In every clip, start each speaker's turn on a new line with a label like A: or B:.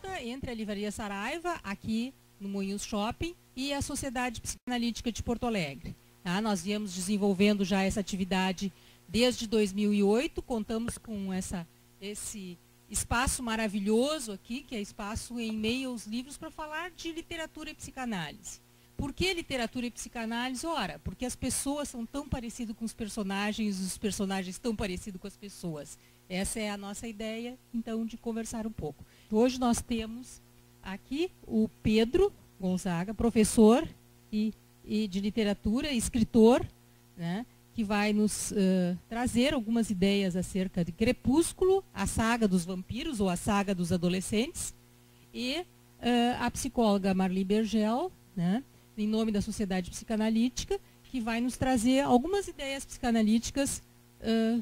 A: conjunta entre a Livraria Saraiva, aqui no Moinhos Shopping, e a Sociedade Psicanalítica de Porto Alegre. Tá? Nós viemos desenvolvendo já essa atividade desde 2008, contamos com esse espaço maravilhoso aqui, que é espaço em meio aos livros, para falar de literatura e psicanálise. Por que literatura e psicanálise? Ora, porque as pessoas são tão parecidas com os personagens tão parecidos com as pessoas. Essa é a nossa ideia, então, de conversar um pouco. Hoje nós temos aqui o Pedro Gonzaga, professor e de literatura, escritor, né, que vai nos trazer algumas ideias acerca de Crepúsculo, a saga dos vampiros ou a saga dos adolescentes, e a psicóloga Marli Bergel, né, em nome da Sociedade Psicanalítica, que vai nos trazer algumas ideias psicanalíticas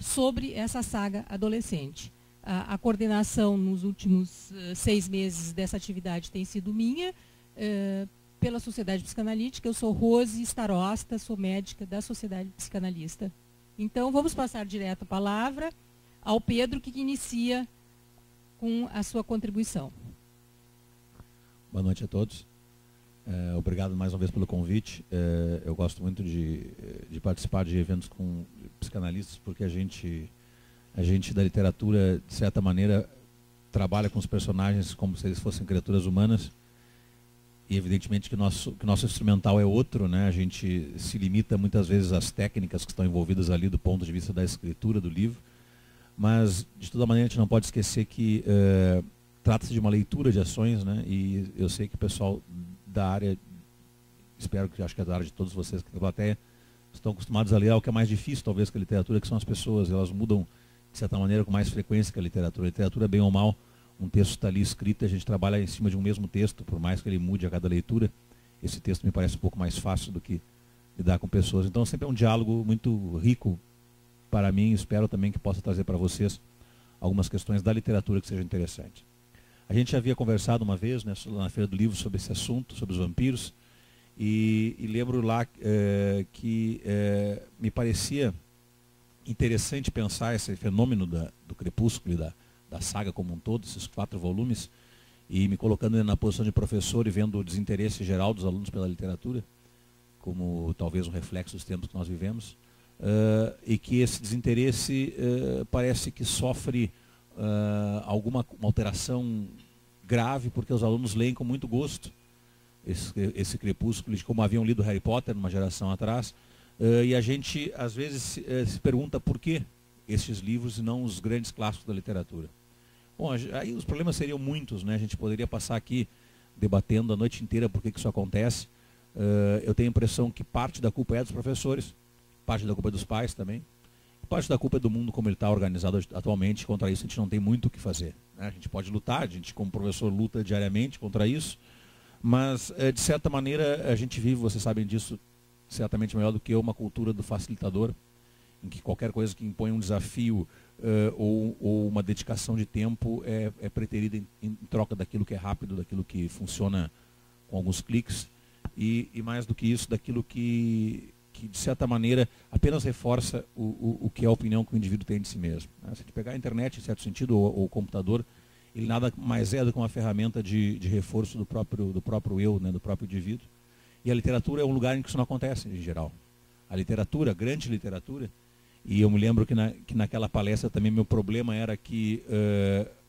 A: sobre essa saga adolescente. A coordenação nos últimos 6 meses dessa atividade tem sido minha, pela Sociedade Psicanalítica. Eu sou Rose Starosta, sou médica da Sociedade Psicanalista. Então, vamos passar direto a palavra ao Pedro, que inicia com a sua contribuição.
B: Boa noite a todos. Obrigado mais uma vez pelo convite. Eu gosto muito de participar de eventos com psicanalistas, porque a gente da literatura, de certa maneira, trabalha com os personagens como se eles fossem criaturas humanas. E evidentemente que nosso instrumental é outro, né? A gente se limita muitas vezes às técnicas que estão envolvidas ali do ponto de vista da escritura do livro, mas de toda maneira a gente não pode esquecer que trata-se de uma leitura de ações, né? E eu sei que o pessoal da área, acho que é da área de todos vocês que na plateia, estão acostumados a ler algo que é mais difícil talvez que a literatura, que são as pessoas. Elas mudam de certa maneira com mais frequência que a literatura. A literatura, bem ou mal, um texto está ali escrito, a gente trabalha em cima de um mesmo texto, por mais que ele mude a cada leitura. Esse texto me parece um pouco mais fácil do que lidar com pessoas. Então sempre é um diálogo muito rico para mim. Espero também que possa trazer para vocês algumas questões da literatura que sejam interessantes. A gente já havia conversado uma vez, né, na Feira do Livro, sobre esse assunto, sobre os vampiros, e lembro lá que me parecia interessante pensar esse fenômeno do Crepúsculo e da saga como um todo, esses 4 volumes, e me colocando na posição de professor e vendo o desinteresse geral dos alunos pela literatura, como talvez um reflexo dos tempos que nós vivemos, e que esse desinteresse parece que sofre alguma alteração grave, porque os alunos leem com muito gosto esse Crepúsculo, como haviam lido Harry Potter numa geração atrás, e a gente às vezes se pergunta por que estes livros e não os grandes clássicos da literatura. Bom, aí os problemas seriam muitos, né? A gente poderia passar aqui debatendo a noite inteira por que isso acontece. Eu tenho a impressão que parte da culpa é dos professores, parte da culpa é dos pais também, parte da culpa é do mundo como ele está organizado atualmente. Contra isso a gente não tem muito o que fazer, né? A gente pode lutar, a gente como professor luta diariamente contra isso, mas de certa maneira a gente vive, vocês sabem disso certamente melhor do que eu, uma cultura do facilitador, em que qualquer coisa que impõe um desafio ou uma dedicação de tempo é preterida em troca daquilo que é rápido, daquilo que funciona com alguns cliques, e mais do que isso, daquilo que de certa maneira apenas reforça o que é a opinião que o indivíduo tem de si mesmo. Se a gente pegar a internet, em certo sentido, ou o computador, ele nada mais é do que uma ferramenta de reforço do próprio eu, né, do próprio indivíduo. E a literatura é um lugar em que isso não acontece, em geral. A literatura, a grande literatura, e eu me lembro que naquela palestra também meu problema era que,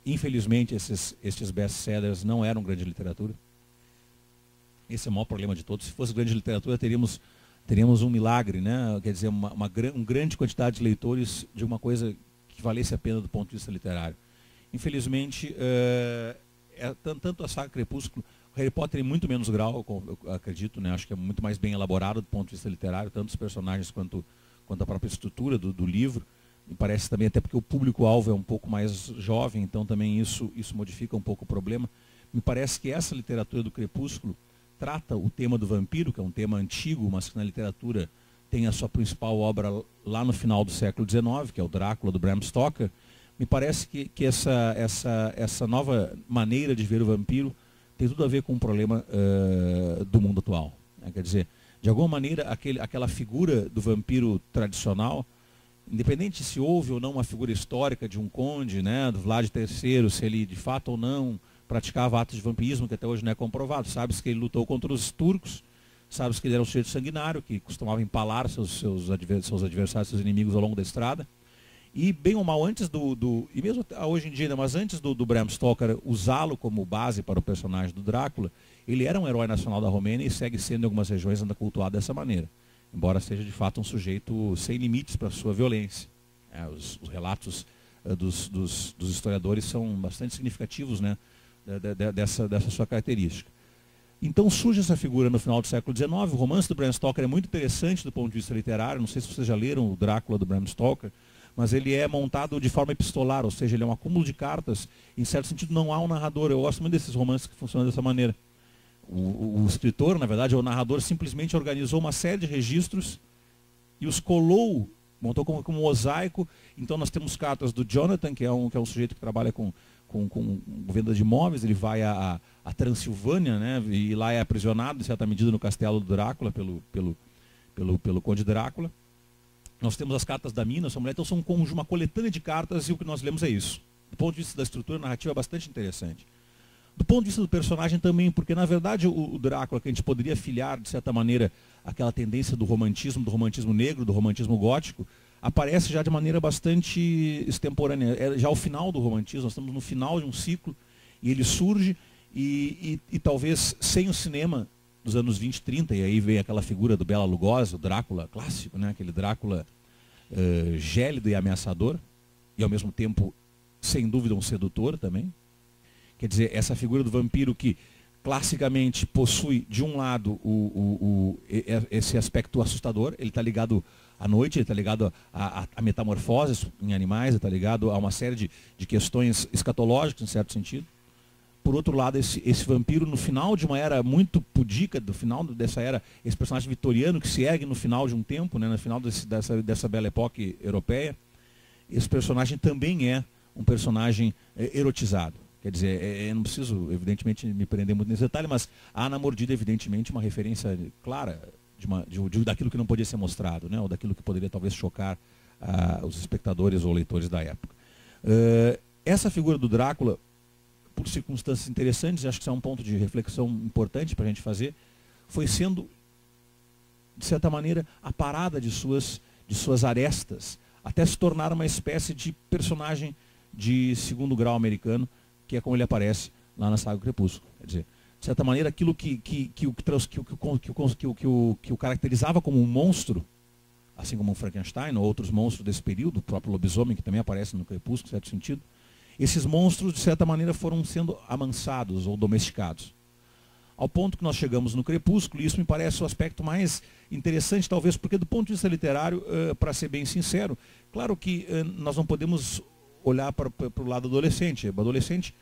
B: infelizmente, estes best-sellers não eram grande literatura. Esse é o maior problema de todos. Se fosse grande literatura, teríamos um milagre, né? Quer dizer, uma grande quantidade de leitores de uma coisa que valesse a pena do ponto de vista literário. Infelizmente, tanto a saga Crepúsculo, o Harry Potter em muito menos grau, eu acredito, né? Acho que é muito mais bem elaborado do ponto de vista literário, tanto os personagens quanto a própria estrutura do livro. Me parece também até porque o público-alvo é um pouco mais jovem, então também isso modifica um pouco o problema. Me parece que essa literatura do Crepúsculo trata o tema do vampiro, que é um tema antigo, mas que na literatura tem a sua principal obra lá no final do século XIX, que é o Drácula, do Bram Stoker. Me parece que essa nova maneira de ver o vampiro tem tudo a ver com um problema do mundo atual, né? Quer dizer, de alguma maneira, aquela figura do vampiro tradicional, independente se houve ou não uma figura histórica de um conde, né, do Vlad III, se ele de fato ou não praticava atos de vampirismo, que até hoje não é comprovado. Sabe-se que ele lutou contra os turcos, sabe-se que ele era um sujeito sanguinário, que costumava empalar seus adversários, seus inimigos ao longo da estrada. E bem ou mal, antes e mesmo hoje em dia, mas antes do Bram Stoker usá-lo como base para o personagem do Drácula, ele era um herói nacional da Romênia e segue sendo em algumas regiões ainda cultuado dessa maneira. Embora seja de fato um sujeito sem limites para a sua violência. Os relatos dos historiadores são bastante significativos, né, dessa sua característica. Então surge essa figura no final do século XIX. O romance do Bram Stoker é muito interessante do ponto de vista literário. Não sei se vocês já leram o Drácula do Bram Stoker, mas ele é montado de forma epistolar, ou seja, ele é um acúmulo de cartas. Em certo sentido, não há um narrador. Eu gosto muito desses romances que funcionam dessa maneira. O escritor, na verdade, o narrador, simplesmente organizou uma série de registros e os colou, montou como um mosaico. Então nós temos cartas do Jonathan, que é um sujeito que trabalha com venda de imóveis. Ele vai à Transilvânia, né, e lá é aprisionado, em certa medida, no castelo do Drácula, pelo Conde Drácula. Nós temos as cartas da mina, sua mulher, então são uma coletânea de cartas, e o que nós lemos é isso. Do ponto de vista da estrutura narrativa, é bastante interessante. Do ponto de vista do personagem também, porque na verdade o Drácula, que a gente poderia filiar, de certa maneira, aquela tendência do romantismo negro, do romantismo gótico, aparece já de maneira bastante extemporânea. É já o final do romantismo, nós estamos no final de um ciclo, e ele surge, e talvez sem o cinema dos anos 20, 30, e aí vem aquela figura do Bela Lugosi, o Drácula clássico, né? Aquele Drácula gélido e ameaçador, e ao mesmo tempo, sem dúvida, um sedutor também. Quer dizer, essa figura do vampiro que classicamente possui, de um lado, esse aspecto assustador. Ele está ligado à noite, ele está ligado a metamorfoses em animais, ele está ligado a uma série de questões escatológicas, em certo sentido. Por outro lado, esse vampiro, no final de uma era muito pudica, do final dessa era, esse personagem vitoriano que se ergue no final de um tempo, né, no final dessa bela época europeia, esse personagem também é um personagem erotizado. Quer dizer, eu não preciso, evidentemente, me prender muito nesse detalhe, mas há na mordida, evidentemente, uma referência clara daquilo que não podia ser mostrado, né, ou daquilo que poderia talvez chocar os espectadores ou leitores da época. Essa figura do Drácula, por circunstâncias interessantes, acho que isso é um ponto de reflexão importante para a gente fazer, foi sendo, de certa maneira, aparada de suas arestas, até se tornar uma espécie de personagem de segundo grau americano, que é como ele aparece lá na saga Crepúsculo. Quer dizer, de certa maneira, aquilo que o caracterizava como um monstro, assim como o Frankenstein ou outros monstros desse período, o próprio lobisomem, que também aparece no Crepúsculo, em certo sentido, esses monstros, de certa maneira, foram sendo amansados ou domesticados. Ao ponto que nós chegamos no Crepúsculo, e isso me parece o aspecto mais interessante, talvez, porque do ponto de vista literário, para ser bem sincero, claro que nós não podemos olhar para o lado adolescente. O adolescente,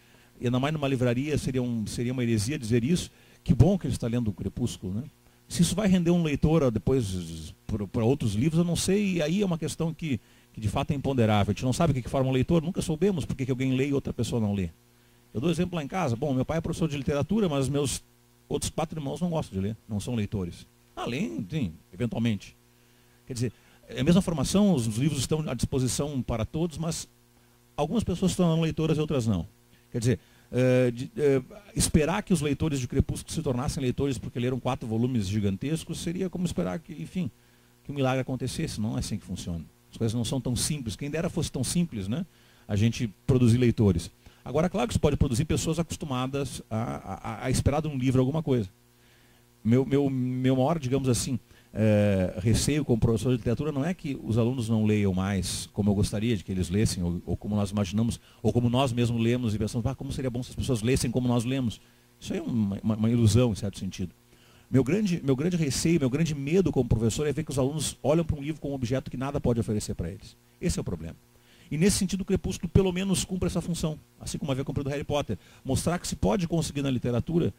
B: ainda mais numa livraria, seria uma heresia dizer isso. Que bom que ele está lendo o Crepúsculo, né? Se isso vai render um leitor depois para outros livros, eu não sei, e aí é uma questão que de fato é imponderável. A gente não sabe o que forma um leitor, nunca soubemos porque que alguém lê e outra pessoa não lê. Eu dou exemplo lá em casa. Bom, meu pai é professor de literatura, mas meus outros 4 irmãos não gostam de ler, não são leitores. Além, sim, eventualmente. Quer dizer, é a mesma formação, os livros estão à disposição para todos, mas algumas pessoas se tornam leitoras e outras não. Quer dizer, esperar que os leitores de Crepúsculo se tornassem leitores porque leram 4 volumes gigantescos seria como esperar que, enfim, que um milagre acontecesse. Não é assim que funciona. As coisas não são tão simples. Quem dera fosse tão simples, né, a gente produzir leitores. Agora, claro que você pode produzir pessoas acostumadas a esperar de um livro alguma coisa. Meu maior, digamos assim, receio como professor de literatura não é que os alunos não leiam mais como eu gostaria de que eles lessem, ou como nós imaginamos, ou como nós mesmos lemos e pensamos, como seria bom se as pessoas lessem como nós lemos. Isso aí é uma ilusão, em certo sentido. Meu grande receio, meu grande medo como professor é ver que os alunos olham para um livro como um objeto que nada pode oferecer para eles. Esse é o problema. E nesse sentido o Crepúsculo pelo menos cumpre essa função, assim como havia cumprido Harry Potter. Mostrar que se pode conseguir na literatura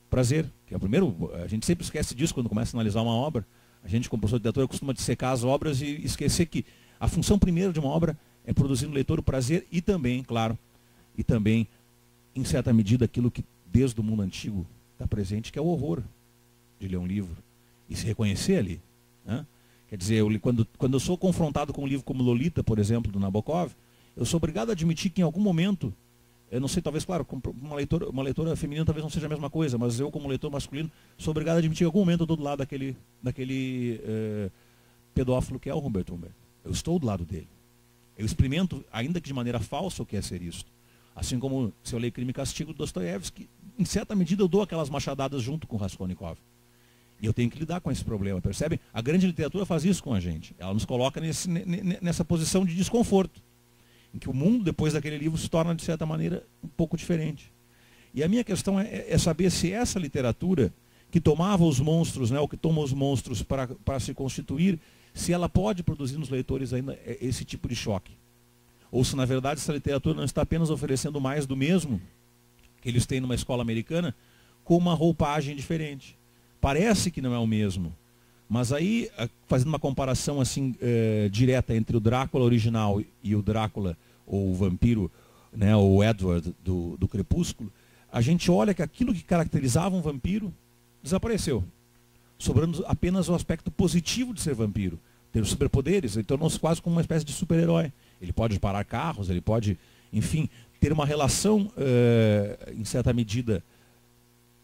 B: prazer, que é o primeiro, a gente sempre esquece disso quando começa a analisar uma obra. A gente, como professor de literatura, costuma dissecar as obras e esquecer que a função primeira de uma obra é produzir no leitor o prazer e também, claro, em certa medida, aquilo que desde o mundo antigo está presente, que é o horror de ler um livro e se reconhecer ali, né? Quer dizer, quando eu sou confrontado com um livro como Lolita, por exemplo, do Nabokov, eu sou obrigado a admitir que em algum momento Eu não sei, talvez, claro, uma leitora feminina talvez não seja a mesma coisa, mas eu, como leitor masculino, sou obrigado a admitir que em algum momento eu estou do lado daquele pedófilo que é o Humbert Humbert. Eu estou do lado dele. Eu experimento, ainda que de maneira falsa, o que é ser isto. Assim como, se eu leio Crime e Castigo do Dostoiévski, em certa medida eu dou aquelas machadadas junto com Raskolnikov. E eu tenho que lidar com esse problema, percebe? A grande literatura faz isso com a gente. Ela nos coloca nessa posição de desconforto, em que o mundo, depois daquele livro, se torna, de certa maneira, um pouco diferente. E a minha questão é saber se essa literatura, que tomava os monstros, né, ou que toma os monstros para se constituir, se ela pode produzir nos leitores ainda esse tipo de choque. Ou se, na verdade, essa literatura não está apenas oferecendo mais do mesmo que eles têm numa escola americana, com uma roupagem diferente. Parece que não é o mesmo. Mas aí, fazendo uma comparação assim direta entre o Drácula original e o Drácula, ou o vampiro, né, ou o Edward do Crepúsculo, a gente olha que aquilo que caracterizava um vampiro desapareceu, sobrando apenas o aspecto positivo de ser vampiro, ter os superpoderes. Ele tornou-se quase como uma espécie de super-herói. Ele pode parar carros, ele pode, enfim, ter uma relação, em certa medida,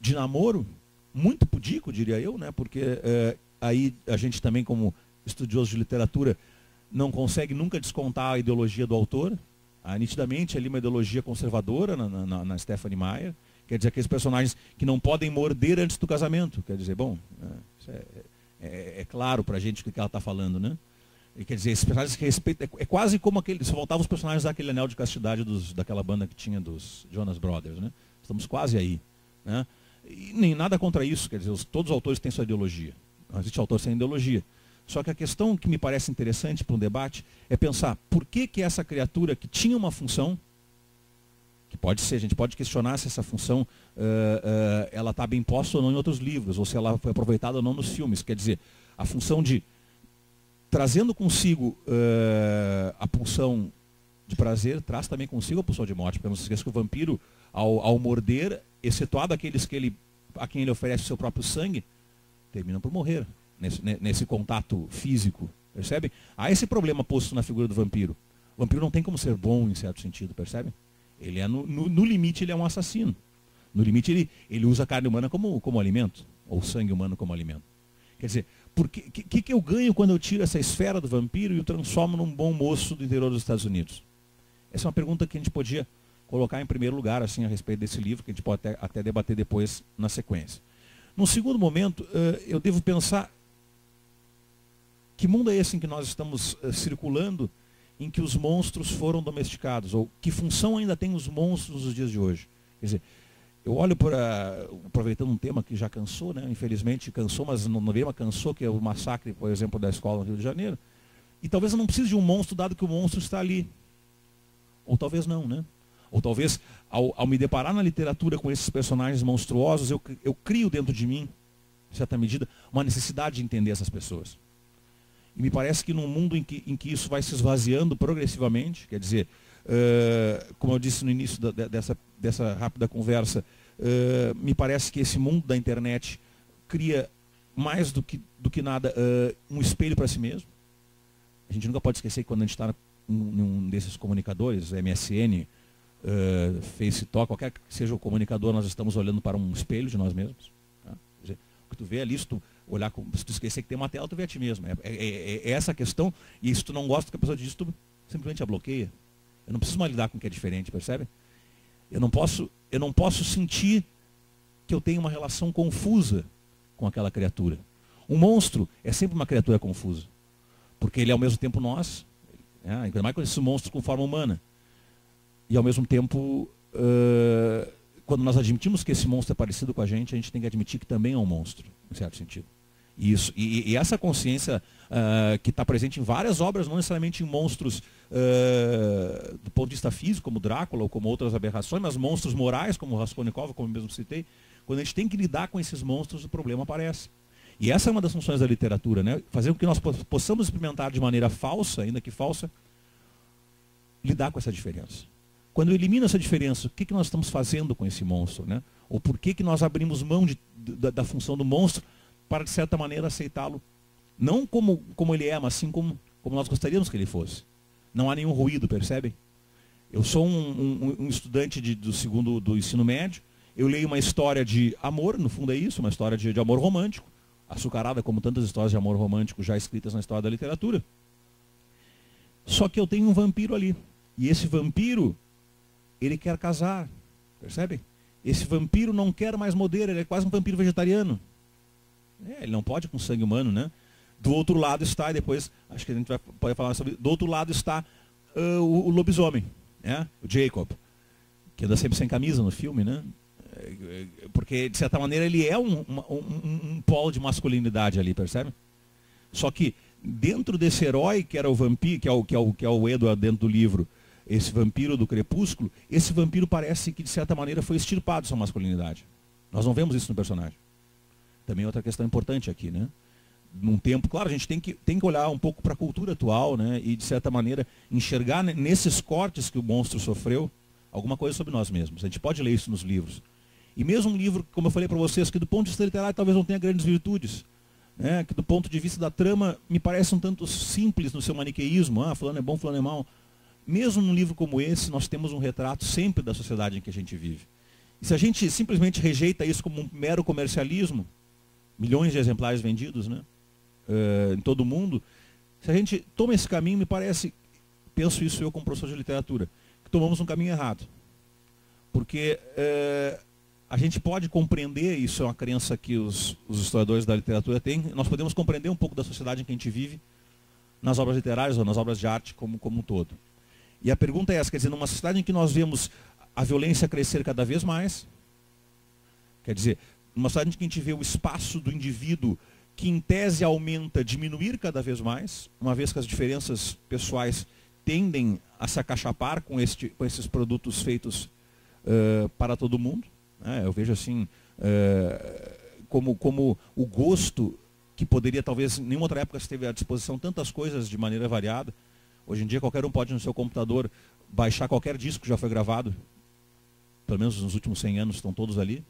B: de namoro, muito pudico, diria eu, né, porque aí a gente também, como estudioso de literatura, não consegue nunca descontar a ideologia do autor. Há nitidamente ali uma ideologia conservadora na Stephenie Meyer. Quer dizer, aqueles personagens que não podem morder antes do casamento. Quer dizer, bom, isso é claro para a gente o que ela está falando, né? E, quer dizer, esses personagens que respeitam... É quase como se voltavam os personagens daquele Anel de Castidade daquela banda que tinha dos Jonas Brothers, né? Estamos quase aí, né? E nem nada contra isso, quer dizer, todos os autores têm sua ideologia. Não existe autor sem ideologia. Só que a questão que me parece interessante para um debate é pensar por que essa criatura que tinha uma função, que pode ser, a gente pode questionar se essa função ela está bem posta ou não em outros livros, ou se ela foi aproveitada ou não nos filmes. Quer dizer, a função de, trazendo consigo a pulsão de prazer, traz também consigo a pulsão de morte. Porque não se esqueça que o vampiro, ao morder, excetuado aqueles a quem ele oferece o seu próprio sangue, terminam por morrer nesse contato físico, percebe? Há esse problema posto na figura do vampiro. O vampiro não tem como ser bom em certo sentido, percebe? Ele é no limite ele é um assassino. No limite ele usa a carne humana como alimento, ou sangue humano como alimento. Quer dizer, o que eu ganho quando eu tiro essa esfera do vampiro e o transformo num bom moço do interior dos Estados Unidos? Essa é uma pergunta que a gente podia colocar em primeiro lugar assim, a respeito desse livro, que a gente pode até debater depois na sequência. Num segundo momento, eu devo pensar que mundo é esse em que nós estamos circulando, em que os monstros foram domesticados, ou que função ainda tem os monstros nos dias de hoje. Quer dizer, eu olho aproveitando um tema que já cansou, né? Infelizmente cansou, mas no tema cansou, que é o massacre, por exemplo, da escola no Rio de Janeiro. E talvez eu não precise de um monstro, dado que o monstro está ali. Ou talvez não, né? Ou talvez, ao me deparar na literatura com esses personagens monstruosos, eu crio dentro de mim, em certa medida, uma necessidade de entender essas pessoas. E me parece que num mundo em que isso vai se esvaziando progressivamente, quer dizer, como eu disse no início dessa rápida conversa, me parece que esse mundo da internet cria mais do que nada um espelho para si mesmo. A gente nunca pode esquecer que quando a gente está num desses comunicadores, MSN, FaceTalk, qualquer que seja o comunicador, nós estamos olhando para um espelho de nós mesmos. Tá? Quer dizer, o que tu vê ali, se tu esquecer que tem uma tela, tu vê a ti mesmo. É essa questão, e se tu não gosta que a pessoa diz, tu simplesmente a bloqueia. Eu não preciso mais lidar com o que é diferente, percebe? Eu não posso sentir que eu tenho uma relação confusa com aquela criatura. Um monstro é sempre uma criatura confusa, porque ele é ao mesmo tempo nós, ainda mais com esse monstro com forma humana. E ao mesmo tempo, quando nós admitimos que esse monstro é parecido com a gente tem que admitir que também é um monstro, em certo sentido. E essa consciência que está presente em várias obras, não necessariamente em monstros do ponto de vista físico, como Drácula ou como outras aberrações, mas monstros morais, como Raskolnikov, como eu mesmo citei. Quando a gente tem que lidar com esses monstros, o problema aparece. E essa é uma das funções da literatura, né? Fazer com que nós possamos experimentar de maneira falsa, ainda que falsa, lidar com essa diferença. Quando eu elimino essa diferença, o que nós estamos fazendo com esse monstro, né? Ou por que nós abrimos mão da função do monstro para, de certa maneira, aceitá-lo, não como ele é, mas sim como nós gostaríamos que ele fosse. Não há nenhum ruído, percebem? Eu sou um estudante do ensino médio, eu leio uma história de amor, no fundo é isso, uma história de amor romântico, açucarada como tantas histórias de amor romântico já escritas na história da literatura. Só que eu tenho um vampiro ali. E esse vampiro, ele quer casar, percebe? Esse vampiro não quer mais morder, ele é quase um vampiro vegetariano. Ele não pode com sangue humano, né? Do outro lado está, e depois, acho que a gente pode falar sobre, do outro lado está o lobisomem, né? O Jacob, que anda sempre sem camisa no filme, né? Porque, de certa maneira, ele é um polo de masculinidade ali, percebe? Só que, dentro desse herói, que era o vampiro, que é o Edward dentro do livro, esse vampiro do crepúsculo, esse vampiro parece que, de certa maneira, foi extirpado sua masculinidade. Nós não vemos isso no personagem. Também outra questão importante aqui, né? Num tempo, claro, a gente tem que olhar um pouco para a cultura atual, né? E, de certa maneira, enxergar nesses cortes que o monstro sofreu, alguma coisa sobre nós mesmos. A gente pode ler isso nos livros. E mesmo um livro, como eu falei para vocês, que do ponto de vista literário talvez não tenha grandes virtudes, né? Que do ponto de vista da trama me parece um tanto simples no seu maniqueísmo, fulano é bom, fulano é mau. Mesmo num livro como esse, nós temos um retrato sempre da sociedade em que a gente vive. E se a gente simplesmente rejeita isso como um mero comercialismo, milhões de exemplares vendidos, né? Em todo o mundo, se a gente toma esse caminho, me parece, penso isso eu como professor de literatura, que tomamos um caminho errado. Porque a gente pode compreender, isso é uma crença que os historiadores da literatura têm, nós podemos compreender um pouco da sociedade em que a gente vive nas obras literárias ou nas obras de arte como um todo. E a pergunta é essa, quer dizer, numa sociedade em que nós vemos a violência crescer cada vez mais, quer dizer, numa sociedade em que a gente vê o espaço do indivíduo que em tese aumenta, diminuir cada vez mais, uma vez que as diferenças pessoais tendem a se acachapar com esses produtos feitos para todo mundo. Eu vejo assim, como o gosto, que poderia talvez em nenhuma outra época se teve à disposição tantas coisas de maneira variada. Hoje em dia qualquer um pode no seu computador baixar qualquer disco que já foi gravado, pelo menos nos últimos 100 anos estão todos ali.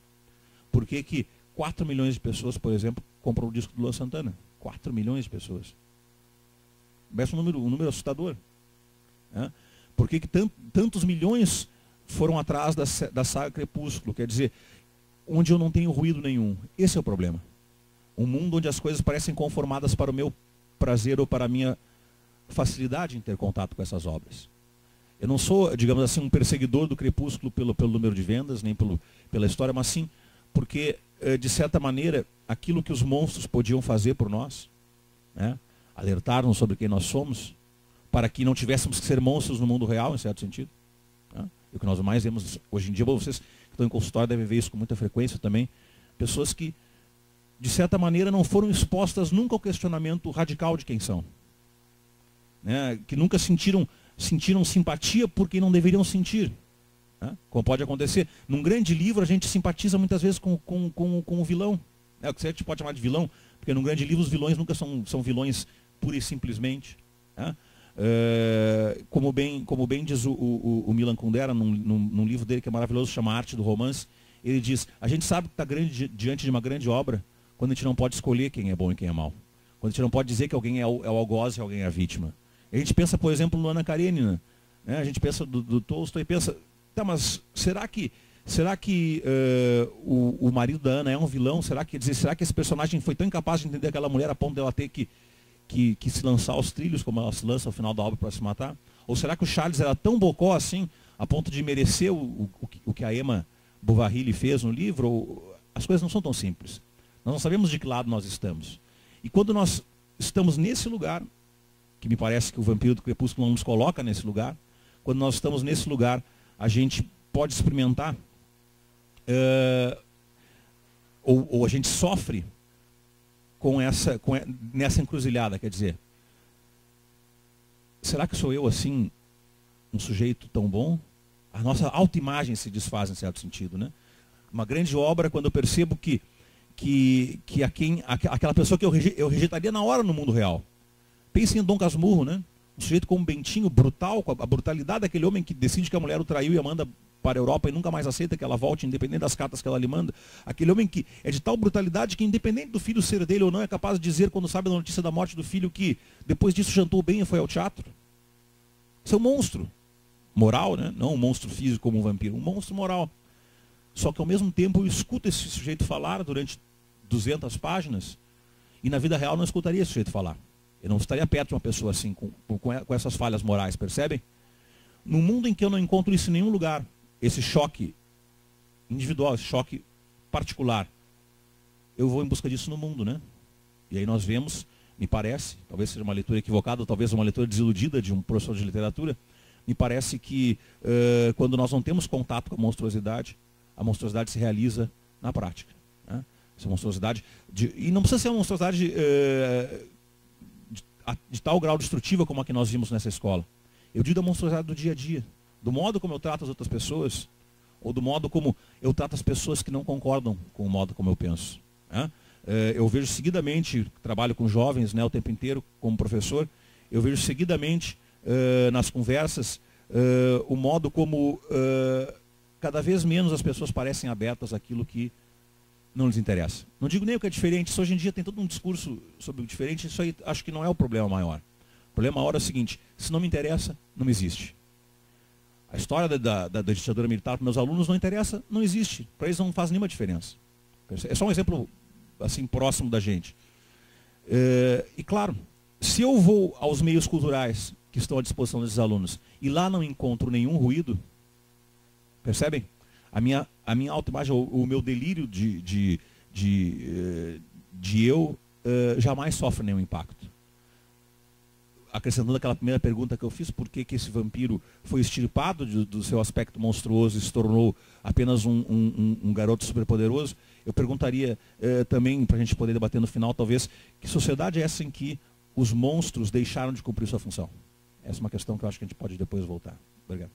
B: Por que 4 milhões de pessoas, por exemplo, compram o disco do Luan Santana? 4 milhões de pessoas. Parece um número assustador. Por que tantos milhões foram atrás da saga Crepúsculo? Quer dizer, onde eu não tenho ruído nenhum. Esse é o problema. Um mundo onde as coisas parecem conformadas para o meu prazer ou para a minha facilidade em ter contato com essas obras. Eu não sou, digamos assim, um perseguidor do Crepúsculo pelo número de vendas, nem pela história, mas sim porque, de certa maneira, aquilo que os monstros podiam fazer por nós, né? Alertar-nos sobre quem nós somos, para que não tivéssemos que ser monstros no mundo real, em certo sentido. Né? E o que nós mais vemos hoje em dia, vocês que estão em consultório devem ver isso com muita frequência também, pessoas que, de certa maneira, não foram expostas nunca ao questionamento radical de quem são. Né? Que nunca sentiram simpatia por quem não deveriam sentir. Né? Como pode acontecer. Num grande livro, a gente simpatiza muitas vezes com o vilão. O que a gente pode chamar de vilão, porque num grande livro os vilões nunca são vilões pura e simplesmente. Né? Como bem diz o Milan Kundera, num livro dele que é maravilhoso, chama Arte do Romance, ele diz, a gente sabe que está diante de uma grande obra quando a gente não pode escolher quem é bom e quem é mau. Quando a gente não pode dizer que alguém é o algoz e alguém é a vítima. A gente pensa, por exemplo, no Ana Karenina. Né? A gente pensa do Tolstói e pensa, tá, mas será que o marido da Ana é um vilão? Será que esse personagem foi tão incapaz de entender aquela mulher a ponto dela ter que se lançar aos trilhos, como ela se lança ao final da obra para se matar? Ou será que o Charles era tão bocó assim, a ponto de merecer o que a Emma Bovary lhe fez no livro? As coisas não são tão simples. Nós não sabemos de que lado nós estamos. E quando nós estamos nesse lugar, que me parece que o Vampiro do Crepúsculo não nos coloca nesse lugar, quando nós estamos nesse lugar, a gente pode experimentar, ou a gente sofre nessa encruzilhada, quer dizer, será que sou eu assim, um sujeito tão bom? A nossa autoimagem se desfaz em certo sentido, né? Uma grande obra quando eu percebo que aquela pessoa que eu rejeitaria na hora no mundo real. Pense em Dom Casmurro, né? Um sujeito como Bentinho, brutal, com a brutalidade daquele homem que decide que a mulher o traiu e a manda para a Europa e nunca mais aceita que ela volte, independente das cartas que ela lhe manda. Aquele homem que é de tal brutalidade que, independente do filho ser dele ou não, é capaz de dizer, quando sabe a notícia da morte do filho, que depois disso jantou bem e foi ao teatro. Isso é um monstro. moral, né? Não um monstro físico como um vampiro, um monstro moral. Só que ao mesmo tempo eu escuto esse sujeito falar durante 200 páginas e na vida real não escutaria esse sujeito falar. Eu não estaria perto de uma pessoa assim, com essas falhas morais, percebem? No mundo em que eu não encontro isso em nenhum lugar, esse choque individual, esse choque particular, eu vou em busca disso no mundo, né? E aí nós vemos, me parece, talvez seja uma leitura equivocada, ou talvez uma leitura desiludida de um professor de literatura, me parece que quando nós não temos contato com a monstruosidade se realiza na prática. Né? Essa monstruosidade, e não precisa ser uma monstruosidade de tal grau destrutiva como a que nós vimos nessa escola. Eu digo da monstruosidade do dia a dia, do modo como eu trato as outras pessoas, ou do modo como eu trato as pessoas que não concordam com o modo como eu penso. Né? Eu vejo seguidamente, trabalho com jovens, né, o tempo inteiro como professor, eu vejo seguidamente nas conversas o modo como cada vez menos as pessoas parecem abertas àquilo que não lhes interessa. Não digo nem o que é diferente, isso hoje em dia tem todo um discurso sobre o diferente, isso aí acho que não é o problema maior. O problema maior é o seguinte: se não me interessa, não existe. A história da ditadura militar para meus alunos não interessa, não existe. Para eles não faz nenhuma diferença. É só um exemplo assim próximo da gente. E claro, se eu vou aos meios culturais que estão à disposição desses alunos e lá não encontro nenhum ruído, percebem? A minha autoimagem, o meu delírio de eu jamais sofre nenhum impacto. Acrescentando aquela primeira pergunta que eu fiz, por que esse vampiro foi extirpado do seu aspecto monstruoso e se tornou apenas um garoto superpoderoso, eu perguntaria também, para a gente poder debater no final, talvez, que sociedade é essa em que os monstros deixaram de cumprir sua função? Essa é uma questão que eu acho que a gente pode depois voltar. Obrigado.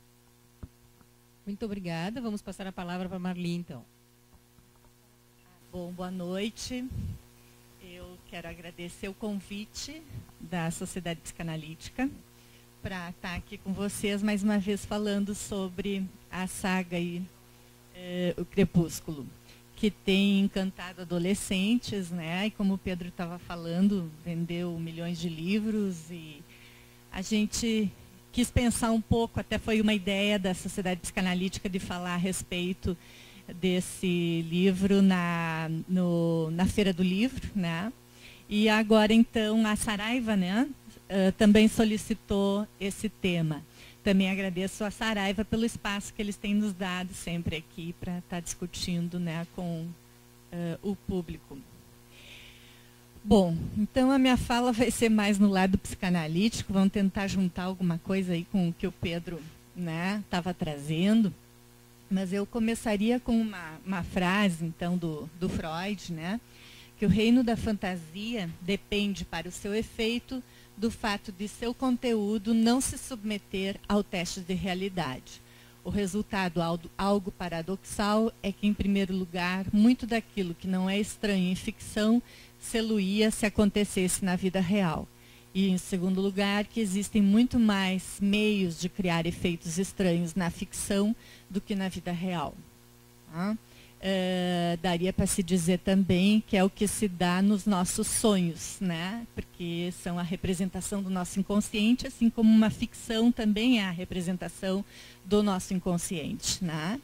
A: Muito obrigada. Vamos passar a palavra para Marli, então.
C: Bom, boa noite. Eu quero agradecer o convite da Sociedade Psicanalítica para estar aqui com vocês mais uma vez falando sobre a saga e o Crepúsculo, que tem encantado adolescentes, né? E como o Pedro estava falando, vendeu milhões de livros e a gente quis pensar um pouco, até foi uma ideia da Sociedade Psicanalítica de falar a respeito desse livro na Feira do Livro, né? E agora, então, a Saraiva, né, também solicitou esse tema. Também agradeço a Saraiva pelo espaço que eles têm nos dado sempre aqui para estar discutindo, né, com o público. Bom, então a minha fala vai ser mais no lado psicanalítico, vamos tentar juntar alguma coisa aí com o que o Pedro, né, estava trazendo. Mas eu começaria com uma frase, então, do Freud, né? Que o reino da fantasia depende, para o seu efeito, do fato de seu conteúdo não se submeter ao teste de realidade. O resultado, algo paradoxal, é que, em primeiro lugar, muito daquilo que não é estranho em ficção se-lo-ia se acontecesse na vida real. E, em segundo lugar, que existem muito mais meios de criar efeitos estranhos na ficção do que na vida real. Tá? Daria para se dizer também que é o que se dá nos nossos sonhos, né? Porque são a representação do nosso inconsciente, assim como uma ficção também é a representação do nosso inconsciente, né?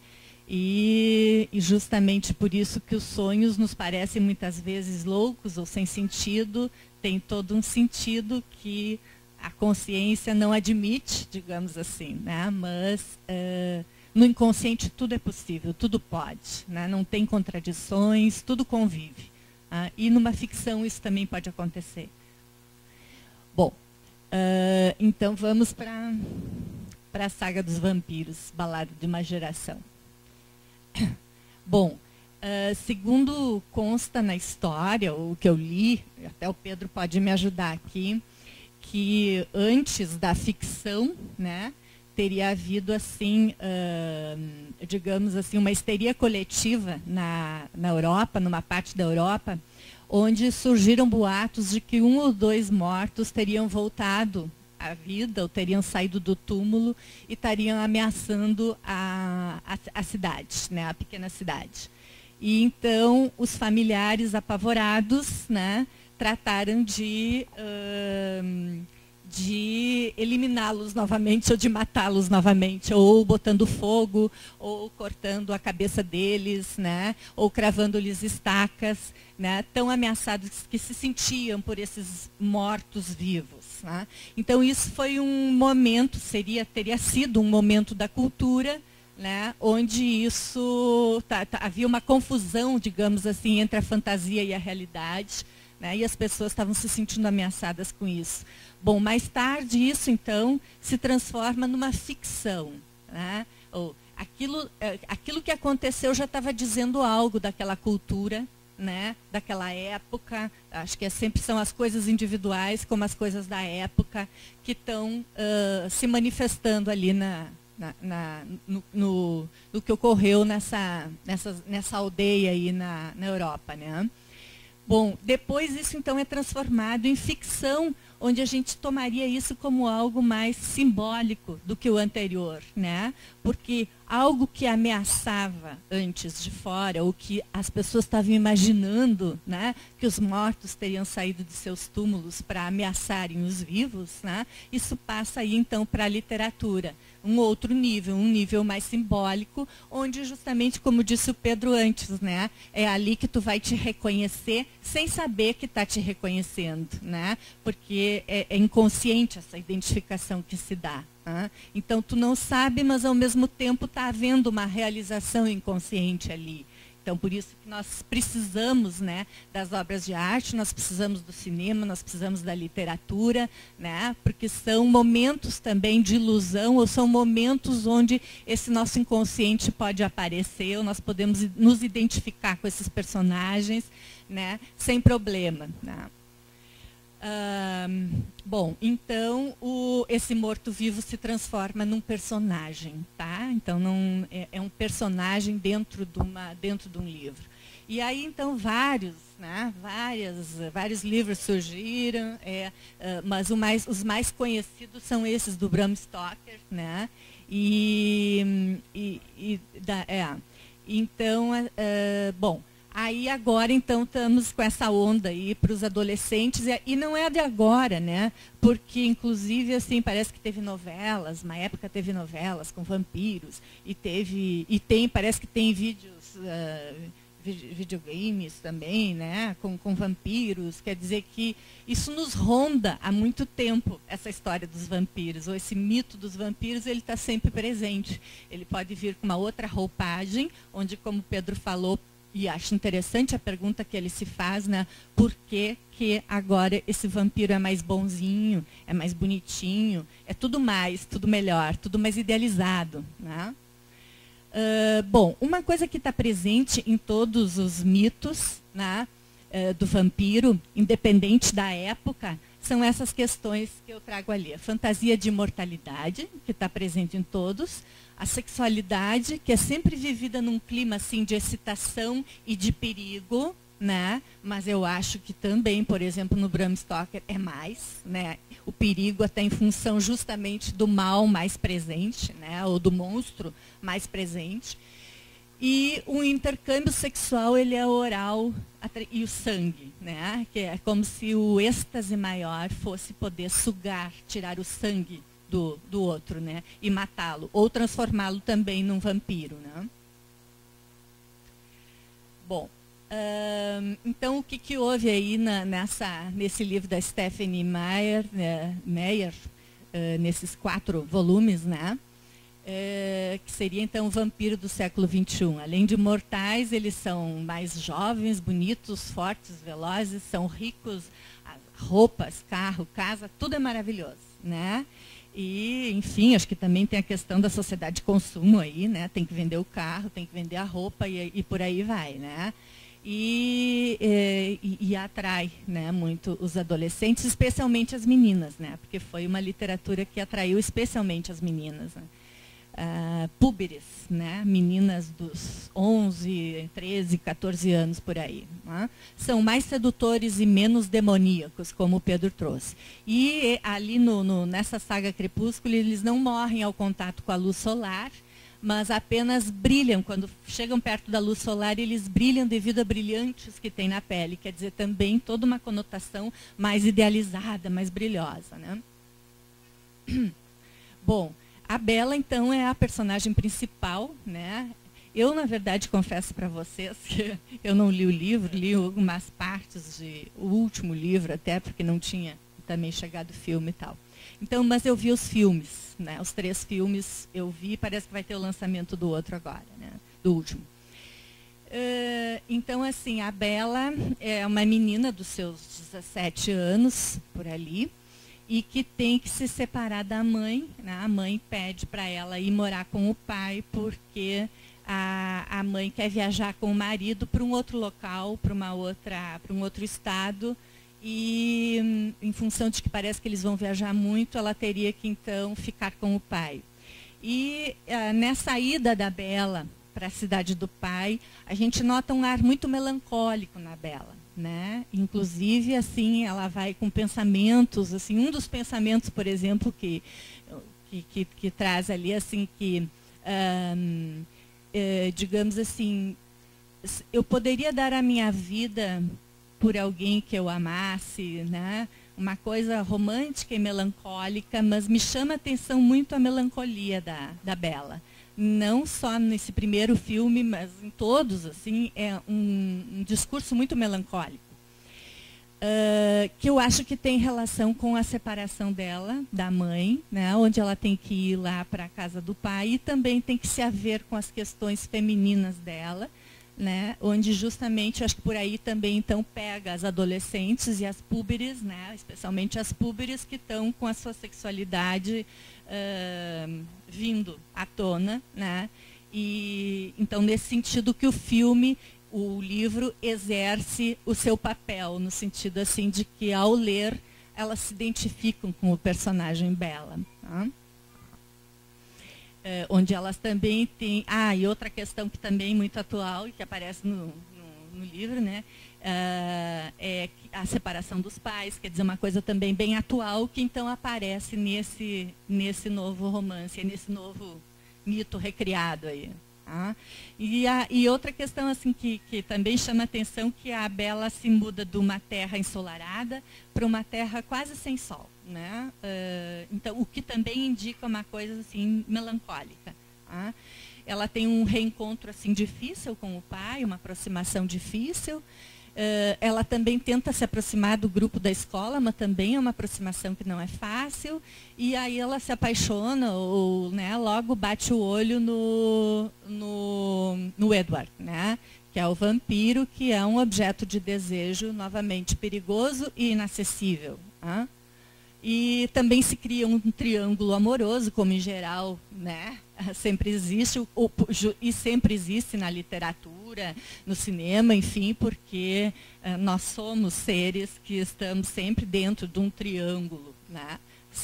C: E justamente por isso que os sonhos nos parecem muitas vezes loucos ou sem sentido, tem todo um sentido que a consciência não admite, digamos assim, né? Mas no inconsciente tudo é possível, tudo pode, né? Não tem contradições, tudo convive. E numa ficção isso também pode acontecer. Bom, então vamos para a saga dos vampiros, Balada de uma Geração. Bom, segundo consta na história, o que eu li, até o Pedro pode me ajudar aqui, que antes da ficção, né, teria havido, assim, digamos assim, uma histeria coletiva na Europa, numa parte da Europa, onde surgiram boatos de que 1 ou 2 mortos teriam voltado à vida, ou teriam saído do túmulo e estariam ameaçando a cidade, né, a pequena cidade. E então os familiares apavorados, né, trataram de de eliminá-los novamente ou de matá-los novamente, ou botando fogo, ou cortando a cabeça deles, né? Ou cravando-lhes estacas, né? Tão ameaçados que se sentiam por esses mortos-vivos. Né? Então isso foi um momento, teria sido um momento da cultura, né? Onde isso havia uma confusão, digamos assim, entre a fantasia e a realidade. Né, e as pessoas estavam se sentindo ameaçadas com isso. Bom, mais tarde isso, então, se transforma numa ficção. Né? Ou, aquilo que aconteceu já estava dizendo algo daquela cultura, né, daquela época. Acho que sempre são as coisas individuais, como as coisas da época, que estão se manifestando ali no que ocorreu nessa aldeia aí na Europa. Né? Bom, depois isso então é transformado em ficção, onde a gente tomaria isso como algo mais simbólico do que o anterior, né? Porque algo que ameaçava antes de fora, ou que as pessoas estavam imaginando, né, que os mortos teriam saído de seus túmulos para ameaçarem os vivos, né? Isso passa aí então para a literatura. Um outro nível, um nível mais simbólico, onde justamente, como disse o Pedro antes, né, é ali que tu vai te reconhecer sem saber que está te reconhecendo, né? Porque é inconsciente essa identificação que se dá. Né? Então tu não sabe, mas ao mesmo tempo está havendo uma realização inconsciente ali. Então, por isso que nós precisamos, né, das obras de arte, nós precisamos do cinema, nós precisamos da literatura, né, porque são momentos também de ilusão, ou são momentos onde esse nosso inconsciente pode aparecer, ou nós podemos nos identificar com esses personagens, né, sem problema. Né. Bom, então esse morto-vivo se transforma num personagem, tá? Então é um personagem dentro de um livro. E aí então vários livros surgiram, mas os mais conhecidos são esses do Bram Stoker, né? Bom. Aí agora, então, estamos com essa onda aí para os adolescentes, e não é de agora, né? Porque, inclusive, assim, parece que teve novelas, uma época teve novelas com vampiros, parece que tem videogames também, né? Com vampiros. Quer dizer que isso nos ronda há muito tempo, essa história dos vampiros, ou esse mito dos vampiros, ele está sempre presente. Ele pode vir com uma outra roupagem, onde, como o Pedro falou, e acho interessante a pergunta que ele se faz, né? Por que agora esse vampiro é mais bonzinho, é mais bonitinho, é tudo melhor, tudo mais idealizado, né? Bom, uma coisa que está presente em todos os mitos, né, do vampiro, independente da época, são essas questões que eu trago ali. A fantasia de imortalidade, que está presente em todos, a sexualidade, que é sempre vivida num clima assim de excitação e de perigo, né? Mas eu acho que também, por exemplo, no Bram Stoker é mais, né? O perigo até em função justamente do mal mais presente, né? Ou do monstro mais presente. E o intercâmbio sexual, ele é oral e o sangue, né? Que é como se o êxtase maior fosse poder sugar, tirar o sangue do outro, né? E matá-lo, ou transformá-lo também num vampiro, né? Bom, então o que houve aí nesse livro da Stephenie Meyer, nesses 4 volumes, né? Que seria então o vampiro do século XXI. Além de mortais, eles são mais jovens, bonitos, fortes, velozes, são ricos, roupas, carro, casa, tudo é maravilhoso, né? E, enfim, acho que também tem a questão da sociedade de consumo aí, né? Tem que vender o carro, tem que vender a roupa e por aí vai, né? E atrai, né, muito os adolescentes, especialmente as meninas, né? Porque foi uma literatura que atraiu especialmente as meninas, né? Púberes, né? Meninas dos 11, 13, 14 anos por aí. Né? São mais sedutores e menos demoníacos, como o Pedro trouxe. E ali nessa saga Crepúsculo, eles não morrem ao contato com a luz solar, mas apenas brilham. Quando chegam perto da luz solar, eles brilham devido a brilhantes que tem na pele. Quer dizer, também toda uma conotação mais idealizada, mais brilhosa, né? Bom, a Bela, então, é a personagem principal, né? Eu, na verdade, confesso para vocês que eu não li o livro, li algumas partes o último livro, até porque não tinha também chegado o filme e tal. Então, mas eu vi os filmes, né? Os 3 filmes eu vi, parece que vai ter o lançamento do outro agora, né? Do último. Então, assim, a Bela é uma menina dos seus 17 anos, por ali, e que tem que se separar da mãe, né? A mãe pede para ela ir morar com o pai, porque a mãe quer viajar com o marido para um outro local, para um outro estado, e em função de que parece que eles vão viajar muito, ela teria que, então, ficar com o pai. E nessa ida da Bela para a cidade do pai, a gente nota um ar muito melancólico na Bela, né? Inclusive, assim, ela vai com pensamentos, assim, um dos pensamentos, por exemplo, que traz ali, assim, que, digamos assim, eu poderia dar a minha vida por alguém que eu amasse, né? Uma coisa romântica e melancólica, mas me chama a atenção muito a melancolia da Bela. Não só nesse primeiro filme, mas em todos, assim, é um discurso muito melancólico. Que eu acho que tem relação com a separação dela, da mãe, né, onde ela tem que ir lá para a casa do pai, e também tem que se haver com as questões femininas dela, né, onde justamente, eu acho que por aí também, então, pega as adolescentes e as púberes, né, especialmente as púberes que estão com a sua sexualidade vindo à tona, né? E então, nesse sentido que o livro exerce o seu papel, no sentido assim de que, ao ler, elas se identificam com o personagem Bela. Tá? Onde elas também têm... e outra questão que também é muito atual e que aparece no livro, né? É a separação dos pais, quer dizer, uma coisa também bem atual, que então aparece nesse novo romance, nesse novo mito recriado aí. Tá? E outra questão assim que também chama atenção, que a Bela se muda de uma terra ensolarada para uma terra quase sem sol, né? Então, o que também indica uma coisa assim melancólica. Tá? Ela tem um reencontro assim difícil com o pai, uma aproximação difícil. Ela também tenta se aproximar do grupo da escola, mas também é uma aproximação que não é fácil. E aí ela se apaixona, ou, né, logo bate o olho no Edward, né, que é o vampiro, que é um objeto de desejo novamente perigoso e inacessível. Né? E também se cria um triângulo amoroso, como em geral, né, sempre existe, e sempre existe na literatura, no cinema, enfim, porque nós somos seres que estamos sempre dentro de um triângulo. Né?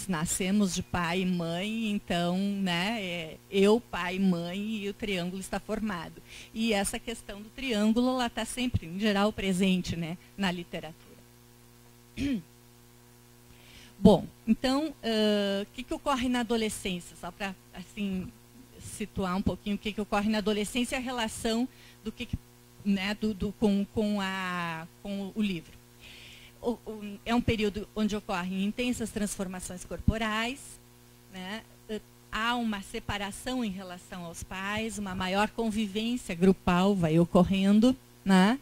C: Nascemos de pai e mãe, então, né, eu, pai e mãe, e o triângulo está formado. E essa questão do triângulo, ela está sempre, em geral, presente, né, na literatura. Bom, então, o que ocorre na adolescência? Só para, assim, situar um pouquinho o que ocorre na adolescência e a relação do né, com o livro. É um período onde ocorrem intensas transformações corporais, né? Há uma separação em relação aos pais, uma maior convivência grupal vai ocorrendo, né?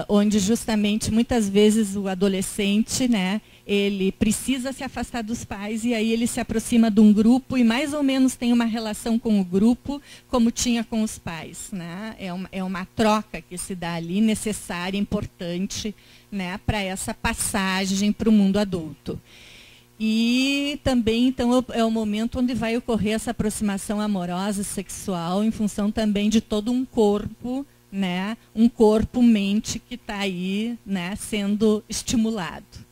C: Onde justamente muitas vezes o adolescente, né, ele precisa se afastar dos pais e aí ele se aproxima de um grupo e mais ou menos tem uma relação com o grupo como tinha com os pais. Né? É uma troca que se dá ali, necessária, importante, né, para essa passagem para o mundo adulto. E também, então, é o momento onde vai ocorrer essa aproximação amorosa, sexual, em função também de todo um corpo, né, um corpo-mente que está aí, né, sendo estimulado.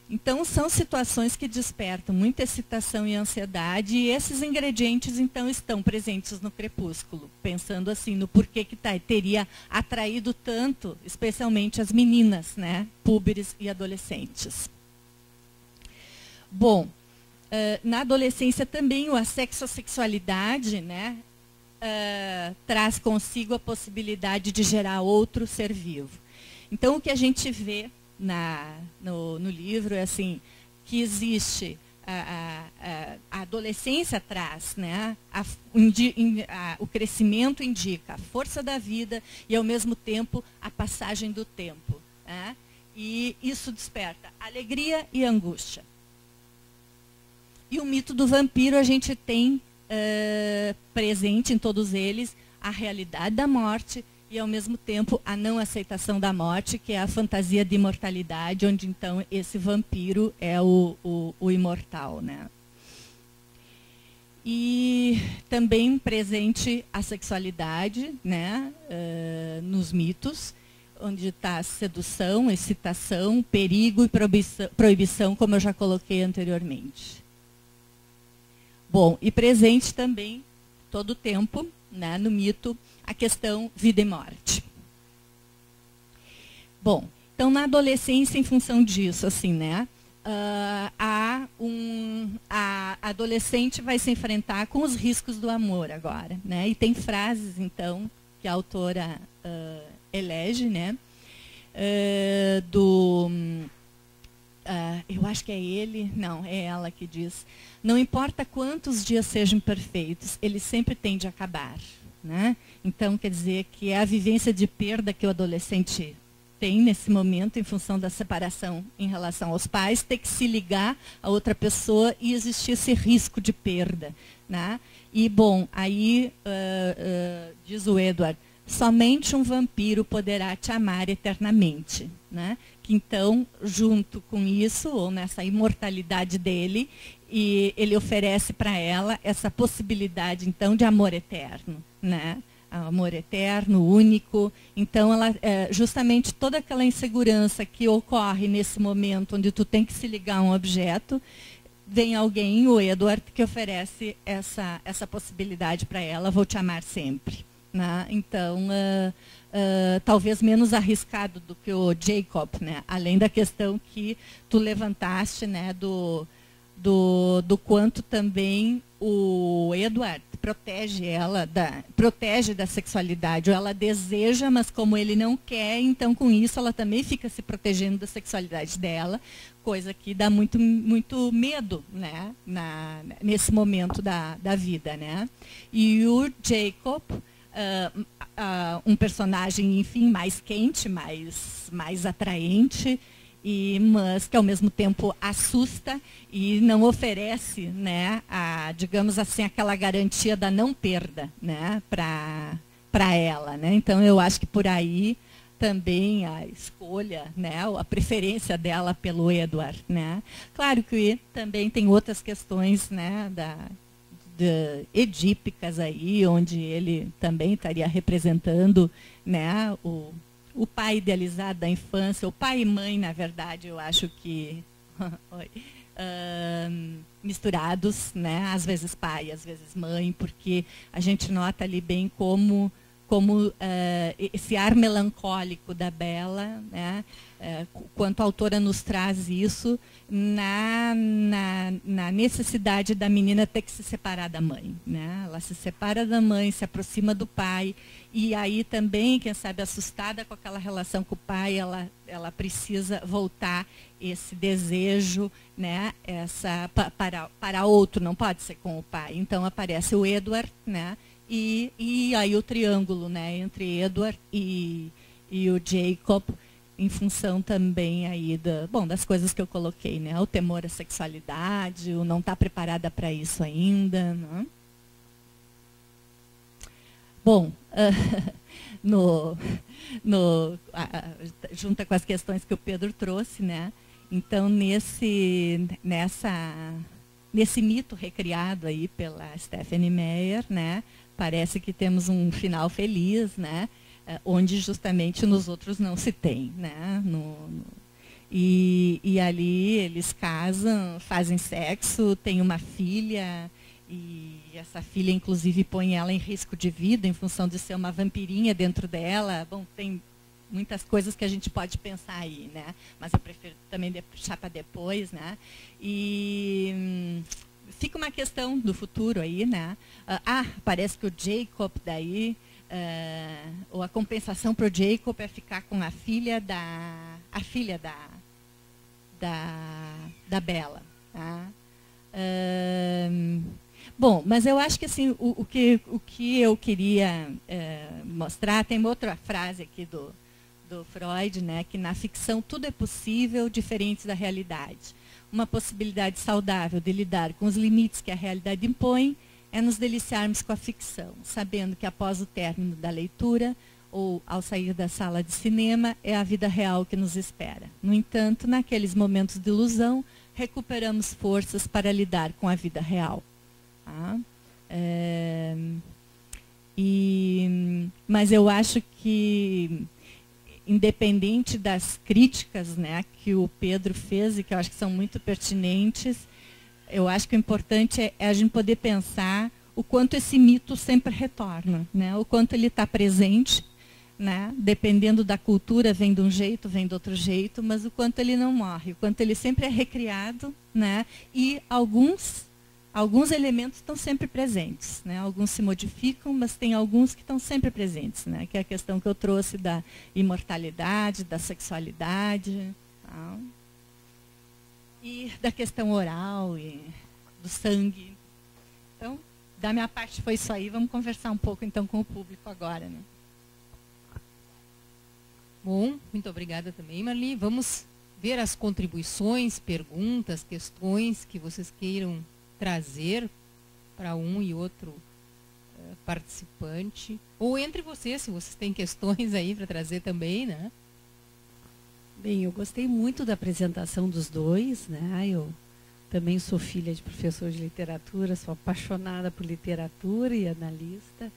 C: Então, são situações que despertam muita excitação e ansiedade, e esses ingredientes, então, estão presentes no Crepúsculo, pensando assim, no porquê que teria atraído tanto, especialmente as meninas, né, púberes e adolescentes. Bom, na adolescência também a sexualidade, né, traz consigo a possibilidade de gerar outro ser vivo. Então, o que a gente vê no livro é assim, que existe adolescência traz, né? O crescimento indica a força da vida e, ao mesmo tempo, a passagem do tempo. Né? E isso desperta alegria e angústia. E o mito do vampiro, a gente tem presente em todos eles a realidade da morte e, ao mesmo tempo, a não aceitação da morte, que é a fantasia de imortalidade, onde, então, esse vampiro é o imortal. Né? E também presente a sexualidade, né, nos mitos, onde está sedução, excitação, perigo e proibição, como eu já coloquei anteriormente. Bom, e presente também, todo o tempo, né, no mito, a questão vida e morte. Bom, então na adolescência, em função disso, assim, né, a adolescente vai se enfrentar com os riscos do amor agora, né? E tem frases, então, que a autora elege, né? Eu acho que é ele, não, é ela que diz: não importa quantos dias sejam perfeitos, ele sempre tende a acabar, né? Então, quer dizer que é a vivência de perda que o adolescente tem nesse momento, em função da separação em relação aos pais, ter que se ligar a outra pessoa e existir esse risco de perda. Né? E, bom, aí diz o Edward, somente um vampiro poderá te amar eternamente. Né? Que, então, junto com isso, ou nessa imortalidade dele, e ele oferece para ela essa possibilidade, então, de amor eterno. Né? Amor eterno, único. Então, ela, justamente toda aquela insegurança que ocorre nesse momento onde tu tem que se ligar a um objeto, vem alguém, o Edward, que oferece essa possibilidade para ela: vou te amar sempre. Né? Então, talvez menos arriscado do que o Jacob, né? Além da questão que tu levantaste, né, do quanto também o Edward protege ela, protege da sexualidade, ou ela deseja, mas como ele não quer, então com isso ela também fica se protegendo da sexualidade dela, coisa que dá muito, muito medo, né, nesse momento da vida. Né? E o Jacob, um personagem, enfim, mais quente, mais atraente, mas que ao mesmo tempo assusta e não oferece, né, digamos assim, aquela garantia da não perda, né, para ela. Né? Então, eu acho que por aí também a escolha, né, a preferência dela pelo Edward. Né? Claro que também tem outras questões, né, edípicas aí, onde ele também estaria representando, né, o pai idealizado da infância, o pai e mãe, na verdade, eu acho que misturados, né? Às vezes pai, às vezes mãe, porque a gente nota ali bem como esse ar melancólico da Bella, né? Quanto a autora nos traz isso na necessidade da menina ter que se separar da mãe. Né? Ela se separa da mãe, se aproxima do pai, e aí também, quem sabe, assustada com aquela relação com o pai, ela precisa voltar esse desejo, né? Para outro, não pode ser com o pai. Então aparece o Edward, né? E aí o triângulo, né, entre Edward e o Jacob, em função também aí das coisas que eu coloquei, né? O temor à sexualidade, o não estar preparada para isso ainda. Né? Bom, junta com as questões que o Pedro trouxe, né? Então, nesse mito recriado aí pela Stephanie Meyer, né? Parece que temos um final feliz, né? Onde justamente nos outros não se tem. Né? E ali eles casam, fazem sexo, têm uma filha, e essa filha, inclusive, põe ela em risco de vida em função de ser uma vampirinha dentro dela. Bom, tem muitas coisas que a gente pode pensar aí, né? Mas eu prefiro também deixar para depois, né? E fica uma questão do futuro aí, né? Parece que o Jacob daí, ou a compensação para o Jacob é ficar com a filha da Bella. Tá? Bom, mas eu acho que assim, o que eu queria mostrar, tem outra frase aqui do Freud, né, que na ficção tudo é possível, diferente da realidade. Uma possibilidade saudável de lidar com os limites que a realidade impõe é nos deliciarmos com a ficção, sabendo que após o término da leitura ou ao sair da sala de cinema é a vida real que nos espera. No entanto, naqueles momentos de ilusão, recuperamos forças para lidar com a vida real. Tá? Mas eu acho que, independente das críticas, né, que o Pedro fez, e que eu acho que são muito pertinentes, eu acho que o importante é a gente poder pensar o quanto esse mito sempre retorna, né, o quanto ele está presente, né, dependendo da cultura, vem de um jeito, vem de outro jeito, mas o quanto ele não morre, o quanto ele sempre é recriado, né, e alguns elementos estão sempre presentes, né? Alguns se modificam, mas tem alguns que estão sempre presentes, né? Que é a questão que eu trouxe da imortalidade, da sexualidade, tá? E da questão oral e do sangue. Então, da minha parte foi isso aí. Vamos conversar um pouco então com o público agora, né?
A: Bom, muito obrigada também, Marli. Vamos ver as contribuições, perguntas, questões que vocês queiram trazer para um e outro participante, ou entre vocês, se vocês têm questões aí para trazer também, né?
D: Bem, eu gostei muito da apresentação dos dois, né? Eu também sou filha de professor de literatura, sou apaixonada por literatura e analista.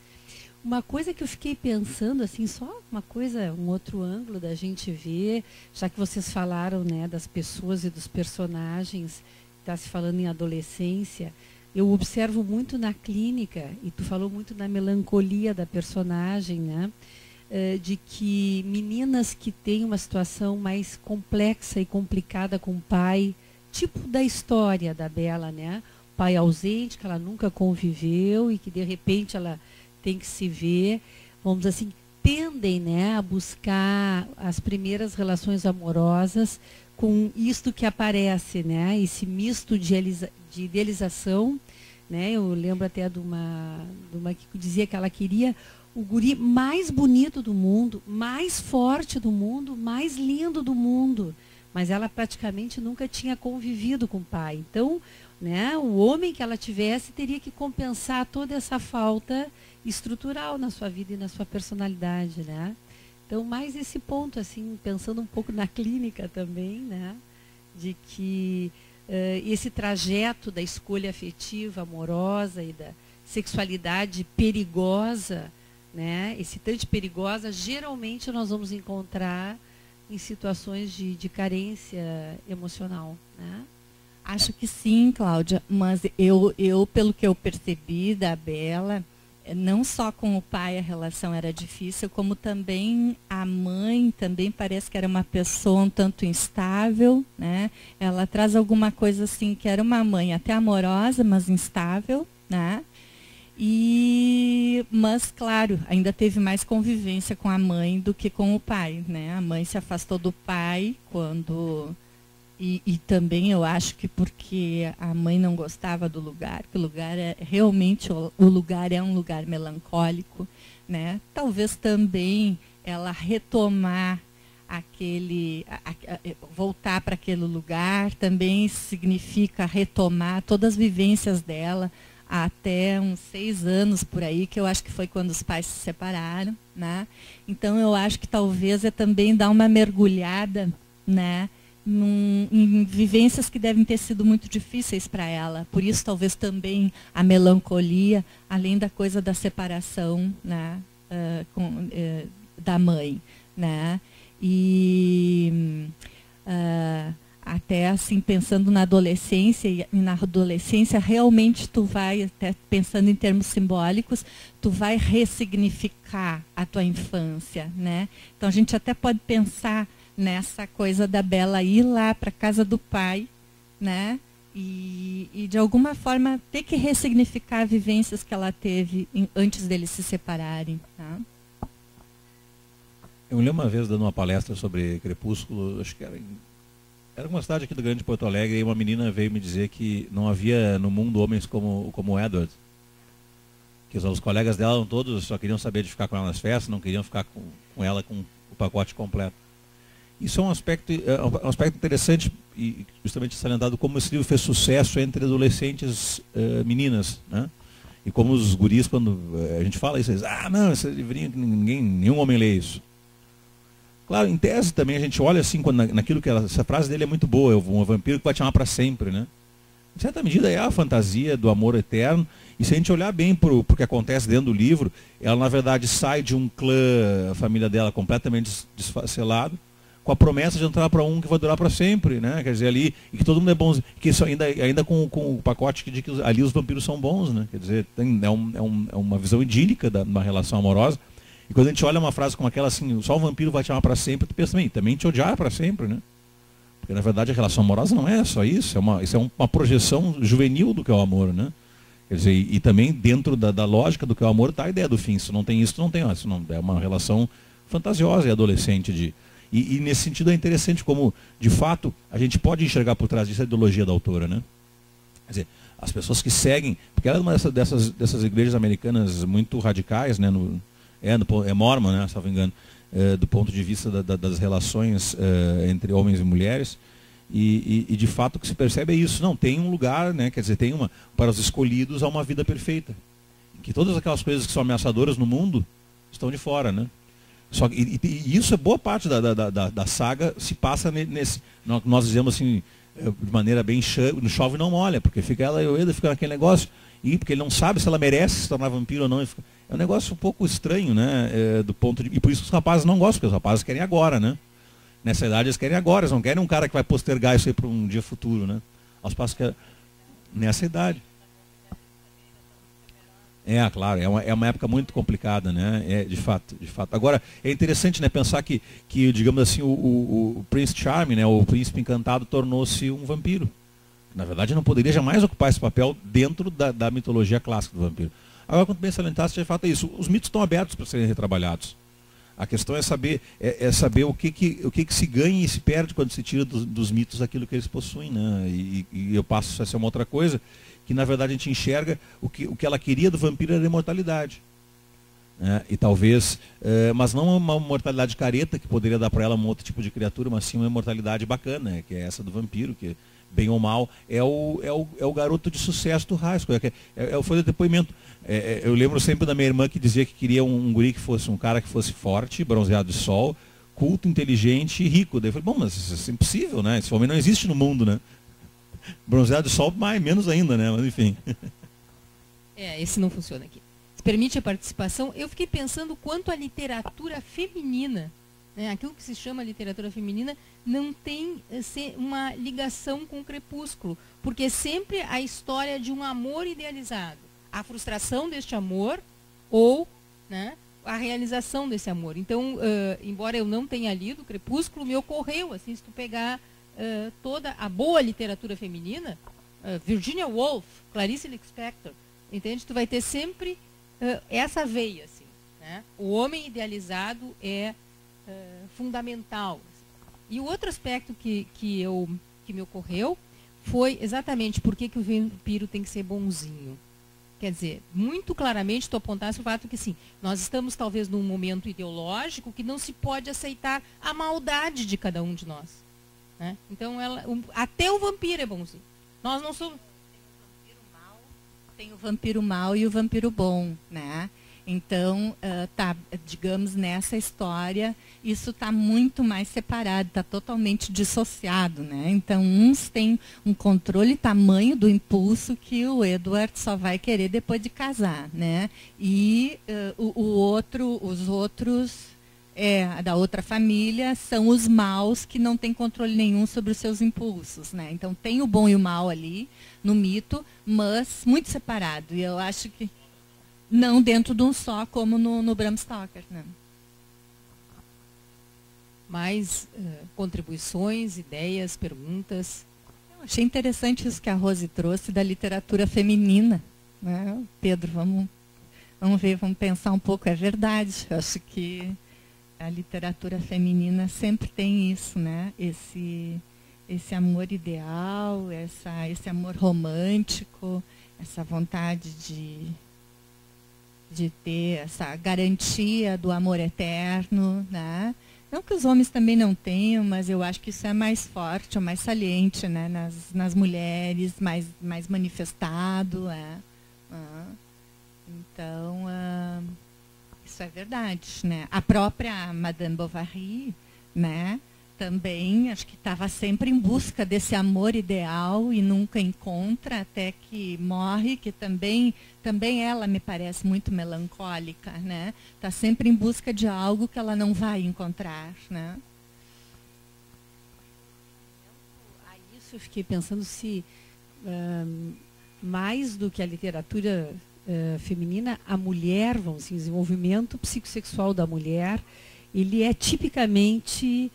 D: Uma coisa que eu fiquei pensando, assim, só uma coisa, um outro ângulo da gente ver, já que vocês falaram, né, das pessoas e dos personagens, está se falando em adolescência, eu observo muito na clínica, e tu falou muito na melancolia da personagem, né? De que meninas que têm uma situação mais complexa e complicada com o pai, tipo da história da Bela, né? Pai ausente, que ela nunca conviveu e que de repente ela tem que se ver, vamos dizer assim, tendem, né, a buscar as primeiras relações amorosas com isto que aparece, né? Esse misto de idealização, né? Eu lembro até de uma que dizia que ela queria o guri mais bonito do mundo, mais forte do mundo, mais lindo do mundo, mas ela praticamente nunca tinha convivido com o pai. Então, né, o homem que ela tivesse teria que compensar toda essa falta estrutural na sua vida e na sua personalidade, né? Então, mais esse ponto, assim, pensando um pouco na clínica também, né? De que esse trajeto da escolha afetiva, amorosa e da sexualidade perigosa, né? Excitante perigosa, geralmente nós vamos encontrar em situações de carência emocional, né?
C: Acho que sim, Cláudia, mas eu pelo que eu percebi da Bela, não só com o pai a relação era difícil, como também a mãe também parece que era uma pessoa um tanto instável, né? Ela traz alguma coisa assim, que era uma mãe até amorosa, mas instável, né? Mas, claro, ainda teve mais convivência com a mãe do que com o pai, né? A mãe se afastou do pai quando... E também eu acho que porque a mãe não gostava do lugar, que o lugar realmente o lugar é um lugar melancólico, né? Talvez também ela retomar voltar para aquele lugar também significa retomar todas as vivências dela até uns 6 anos por aí, que eu acho que foi quando os pais se separaram, né? Então eu acho que talvez é também dar uma mergulhada, né? Em vivências que devem ter sido muito difíceis para ela. Por isso, talvez também a melancolia, além da coisa da separação, né, da mãe, né? Até assim, pensando na adolescência, e na adolescência, realmente tu vai, até pensando em termos simbólicos, tu vai ressignificar a tua infância, né? Então, a gente até pode pensar nessa coisa da Bela ir lá para a casa do pai, né? E de alguma forma ter que ressignificar vivências que ela teve antes deles se separarem. Tá?
B: Eu me lembro uma vez dando uma palestra sobre Crepúsculo, acho que era Era uma cidade aqui do Grande Porto Alegre e uma menina veio me dizer que não havia no mundo homens como Edward. Que os colegas dela todos só queriam saber de ficar com ela nas festas, não queriam ficar com ela com o pacote completo. Isso é um aspecto interessante e justamente salientado como esse livro fez sucesso entre adolescentes meninas, né? E como os guris, quando a gente fala isso, eles dizem, não, esse livrinho, nenhum homem lê isso. Claro, em tese também a gente olha assim, naquilo que essa frase dele é muito boa, um vampiro que vai te amar para sempre, né? Em certa medida é a fantasia do amor eterno, e se a gente olhar bem para o que acontece dentro do livro, ela na verdade sai de um clã, a família dela completamente desfacelado, com a promessa de entrar para um que vai durar para sempre, né? Quer dizer, ali, e que todo mundo é bom, que isso ainda com o pacote de que ali os vampiros são bons, né? Quer dizer, é uma visão idílica de uma relação amorosa. E quando a gente olha uma frase como aquela assim, só o vampiro vai te amar para sempre, tu pensa também te odiar para sempre, né? Porque na verdade a relação amorosa não é só isso, isso é uma projeção juvenil do que é o amor, né? Quer dizer, e também dentro da lógica do que é o amor está a ideia do fim. Se não tem isso, não tem isso. Não, é uma relação fantasiosa e adolescente. E nesse sentido é interessante como, de fato, a gente pode enxergar por trás disso a ideologia da autora, né? Quer dizer, as pessoas que seguem, porque ela é uma dessas igrejas americanas muito radicais, né? É Mormon, né? Se não me engano, do ponto de vista das relações entre homens e mulheres. E de fato o que se percebe é isso. Não, tem um lugar, né? Quer dizer, para os escolhidos há uma vida perfeita. Que todas aquelas coisas que são ameaçadoras no mundo estão de fora, né? E isso é boa parte da saga, se passa nesse. Nós dizemos assim, de maneira bem chove não molha, porque fica ela e o Eda, fica naquele negócio, e porque ele não sabe se ela merece se tornar vampiro ou não. É um negócio um pouco estranho, né? Do ponto de, e por isso os rapazes não gostam, porque os rapazes querem agora, né? Nessa idade eles querem agora, eles não querem um cara que vai postergar isso aí para um dia futuro, né? Aos passos que nessa idade. Claro, é uma época muito complicada, né? De fato. Agora, é interessante, né, pensar que digamos assim, o Prince Charming, né, o príncipe encantado, tornou-se um vampiro. Na verdade, não poderia jamais ocupar esse papel dentro da mitologia clássica do vampiro. Agora, quando bem salientasse, de fato é isso. Os mitos estão abertos para serem retrabalhados. A questão é saber, o que se ganha e se perde quando se tira dos mitos aquilo que eles possuem, né? E eu passo a ser uma outra coisa, que na verdade a gente enxerga o que ela queria do vampiro era a imortalidade. Né? E talvez, mas não uma mortalidade careta, que poderia dar para ela um outro tipo de criatura, mas sim uma imortalidade bacana, né? Que é essa do vampiro, que bem ou mal é o garoto de sucesso do high school. Foi o depoimento. Eu lembro sempre da minha irmã que dizia que queria um guri que fosse um cara que fosse forte, bronzeado de sol, culto, inteligente e rico. Daí eu falei, bom, mas isso é impossível, né? Esse homem não existe no mundo, né? Bronzeado de sol, menos ainda, né? Mas enfim.
A: Esse não funciona aqui. Se permite a participação, eu fiquei pensando quanto a literatura feminina, né, aquilo que se chama literatura feminina, não tem uma ligação com o crepúsculo, porque é sempre a história de um amor idealizado, a frustração deste amor ou, né, a realização desse amor. Então, embora eu não tenha lido o Crepúsculo, me ocorreu, assim, se tu pegar toda a boa literatura feminina, Virginia Woolf, Clarice Lispector, entende? Tu vai ter sempre essa veia, assim, né? O homem idealizado é fundamental. E o outro aspecto que me ocorreu foi exatamente por que o vampiro tem que ser bonzinho. Quer dizer, muito claramente tu apontasse o fato que, sim, nós estamos talvez num momento ideológico que não se pode aceitar a maldade de cada um de nós. Né? Então, até o vampiro é bonzinho. Nós não somos...
C: Tem o vampiro mau e o vampiro bom, né? Então, digamos, nessa história, isso está muito mais separado, está totalmente dissociado, né? Então, uns têm um controle tamanho do impulso que o Edward só vai querer depois de casar, né? E os outros da outra família são os maus que não têm controle nenhum sobre os seus impulsos, né? Então, tem o bom e o mal ali no mito, mas muito separado. E eu acho que não dentro de um só, como no Bram Stoker. Né?
A: Mais contribuições, ideias, perguntas?
C: Eu achei interessante isso que a Rose trouxe da literatura feminina. Né? Pedro, vamos ver, vamos pensar um pouco. É verdade, eu acho que a literatura feminina sempre tem isso, né? esse amor ideal, esse amor romântico, essa vontade de ter essa garantia do amor eterno, né? Não que os homens também não tenham, mas eu acho que isso é mais forte, ou mais saliente, né? nas mulheres, mais manifestado. Então, isso é verdade, né? A própria Madame Bovary, né? Também, acho que estava sempre em busca desse amor ideal e nunca encontra, até que morre, que também ela me parece muito melancólica, né? Está sempre em busca de algo que ela não vai encontrar, né?
D: A isso eu fiquei pensando se, mais do que a literatura feminina, a mulher, vamos dizer, o desenvolvimento psicossexual da mulher, ele é tipicamente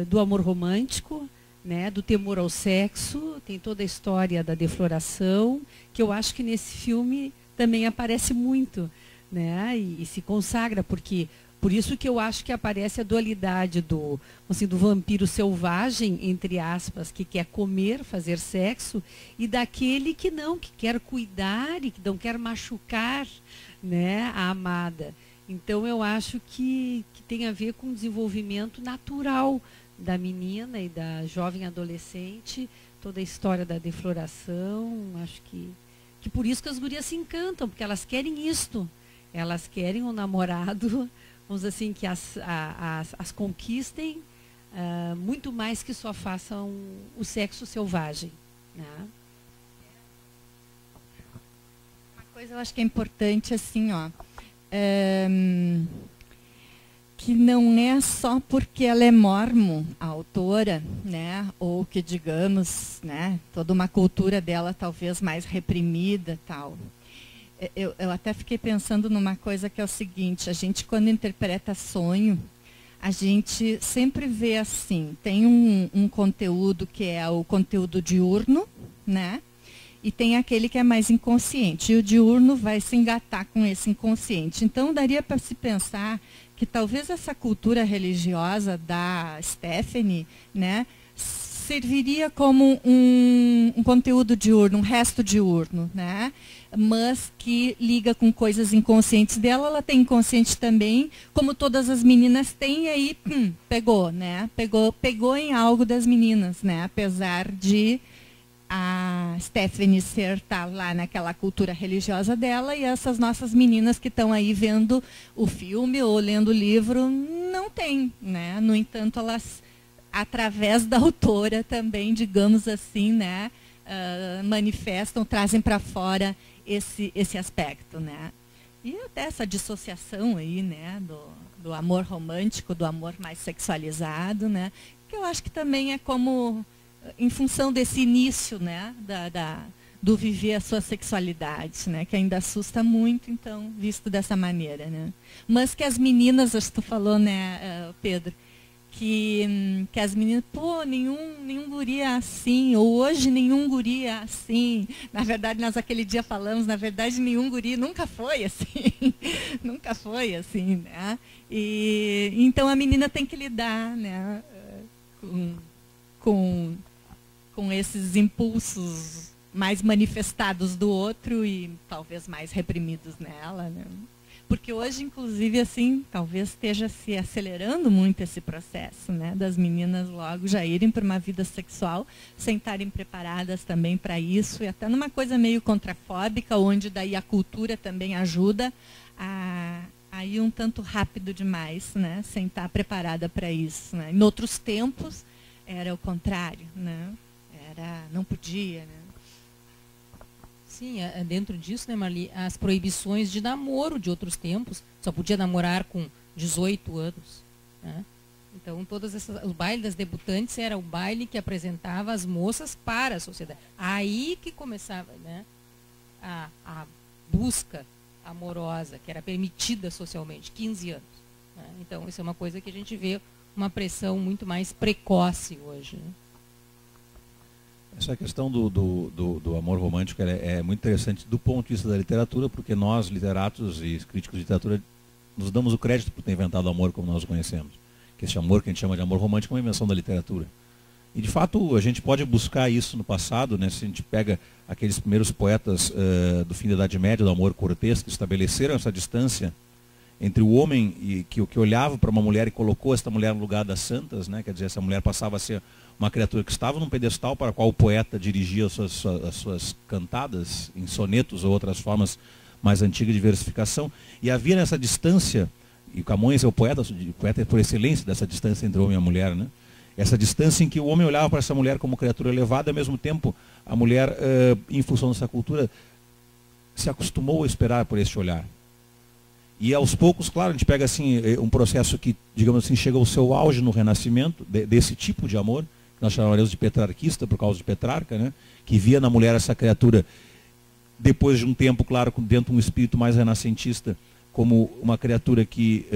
D: do amor romântico, né, do temor ao sexo, tem toda a história da defloração, que eu acho que nesse filme também aparece muito, né, e se consagra, porque por isso que eu acho que aparece a dualidade do vampiro selvagem, entre aspas, que quer comer, fazer sexo, e daquele que não, que quer cuidar e que não quer machucar, né, a amada. Então, eu acho que tem a ver com o desenvolvimento natural da menina e da jovem adolescente, toda a história da defloração. Acho que por isso que as gurias se encantam, porque elas querem isto. Elas querem um namorado, vamos dizer assim, que as conquistem, muito mais que só façam o sexo selvagem, né?
C: Uma coisa eu acho que é importante, assim, que não é só porque ela é mormon, a autora, né, ou que, digamos, né, toda uma cultura dela talvez mais reprimida, tal. Eu até fiquei pensando numa coisa que é o seguinte: a gente, quando interpreta sonho, a gente sempre vê assim, tem um conteúdo que é o conteúdo diurno, né? E tem aquele que é mais inconsciente. E o diurno vai se engatar com esse inconsciente. Então, daria para se pensar que talvez essa cultura religiosa da Stephanie, né, serviria como um conteúdo diurno, um resto diurno, né? Mas que liga com coisas inconscientes dela. Ela tem inconsciente também, como todas as meninas têm, e aí pegou, né? Pegou em algo das meninas, né? Apesar de a Stephanie tá lá naquela cultura religiosa dela, e essas nossas meninas que estão aí vendo o filme ou lendo o livro não tem, né? No entanto, elas, através da autora também, digamos assim, né, manifestam, trazem para fora esse aspecto, né? E até essa dissociação aí, né, do amor romântico, do amor mais sexualizado, né? Que eu acho que também é como em função desse início, né, do viver a sua sexualidade, né, que ainda assusta muito, então, visto dessa maneira, né. Mas que as meninas, acho que tu falou, né, Pedro, que as meninas, nenhum guri é assim, ou hoje nenhum guri é assim. Na verdade, nós aquele dia falamos, na verdade, nenhum guri nunca foi assim, nunca foi assim, né. E então a menina tem que lidar, né, com esses impulsos mais manifestados do outro e talvez mais reprimidos nela, né? Porque hoje, inclusive, assim, talvez esteja se acelerando muito esse processo, né? Das meninas logo já irem para uma vida sexual sem estarem preparadas também para isso, e até numa coisa meio contrafóbica, onde daí a cultura também ajuda a ir um tanto rápido demais, né? Sem estar preparada para isso, né? Em outros tempos era o contrário, né? Não podia, né?
A: Sim, dentro disso, né, Marli, as proibições de namoro de outros tempos, só podia namorar com 18 anos, né? Então, o baile das debutantes era o baile que apresentava as moças para a sociedade. Aí que começava, né, a busca amorosa, que era permitida socialmente, 15 anos. Né? Então, isso é uma coisa que a gente vê uma pressão muito mais precoce hoje, né?
B: Essa questão do amor romântico é muito interessante do ponto de vista da literatura, porque nós, literatos e críticos de literatura, nos damos o crédito por ter inventado o amor como nós o conhecemos. Que esse amor que a gente chama de amor romântico é uma invenção da literatura. E de fato a gente pode buscar isso no passado, né? Se a gente pega aqueles primeiros poetas do fim da Idade Média, do amor cortês, que estabeleceram essa distância entre o homem e que olhava para uma mulher e colocou esta mulher no lugar das santas, né? Quer dizer, essa mulher passava a ser uma criatura que estava num pedestal para a qual o poeta dirigia as suas cantadas em sonetos ou outras formas mais antigas de versificação. E havia nessa distância, e Camões é o poeta por excelência dessa distância entre o homem e a mulher, né? Essa distância em que o homem olhava para essa mulher como criatura elevada, e ao mesmo tempo a mulher, em função dessa cultura, se acostumou a esperar por esse olhar. E aos poucos, claro, a gente pega assim um processo que, digamos assim, chega ao seu auge no Renascimento, desse tipo de amor, que nós chamaremos de petrarquista, por causa de Petrarca, né? Que via na mulher essa criatura, depois de um tempo, claro, dentro de um espírito mais renascentista, como uma criatura que,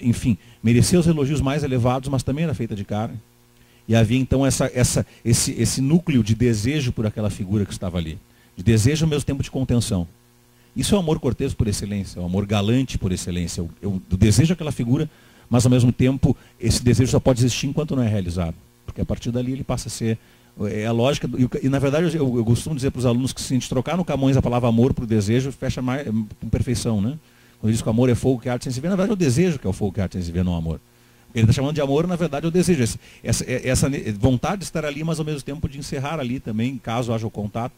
B: enfim, merecia os elogios mais elevados, mas também era feita de carne. E havia então esse núcleo de desejo por aquela figura que estava ali. De desejo ao mesmo tempo de contenção. Isso é o amor cortês por excelência, é o amor galante por excelência. Eu desejo aquela figura, mas ao mesmo tempo esse desejo só pode existir enquanto não é realizado. Porque a partir dali ele passa a ser... É a lógica, e na verdade eu costumo dizer para os alunos que se a gente trocar no Camões a palavra amor para o desejo, fecha mais, com perfeição, né? Quando diz que o amor é fogo que arde sem se ver, na verdade é o desejo que é o fogo que arde sem se ver, não o amor. Ele está chamando de amor, na verdade é o desejo. Essa vontade de estar ali, mas ao mesmo tempo de encerrar ali também, caso haja o contato.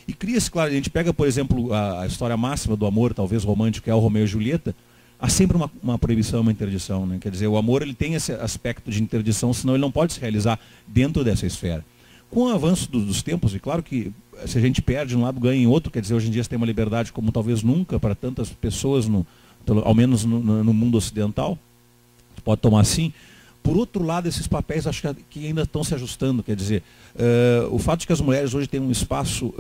B: E cria-se, claro, a gente pega, por exemplo, a história máxima do amor, talvez romântico, que é o Romeu e Julieta, há sempre uma proibição, uma interdição, né? Quer dizer, o amor ele tem esse aspecto de interdição, senão ele não pode se realizar dentro dessa esfera. Com o avanço dos tempos, e claro que se a gente perde um lado, ganha em outro, quer dizer, hoje em dia você tem uma liberdade como talvez nunca para tantas pessoas, ao menos no mundo ocidental, pode tomar assim. Por outro lado, esses papéis acho que ainda estão se ajustando, quer dizer, o fato de que as mulheres hoje têm um espaço,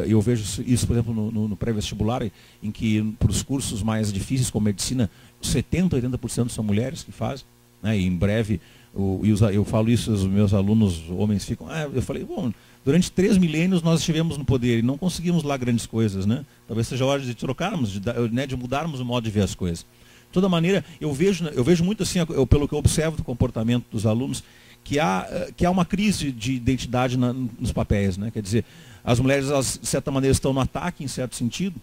B: eu vejo isso, por exemplo, no pré-vestibular, em que para os cursos mais difíceis, como medicina, 70%, 80% são mulheres que fazem, né? E em breve, eu falo isso, os meus alunos homens ficam, eu falei, bom, durante 3 milênios nós estivemos no poder e não conseguimos lá grandes coisas, né? Talvez seja hora de trocarmos, de mudarmos o modo de ver as coisas. De toda maneira, eu vejo muito assim, pelo que eu observo do comportamento dos alunos, que há uma crise de identidade nos papéis, né? Quer dizer, as mulheres, elas, de certa maneira, estão no ataque, em certo sentido,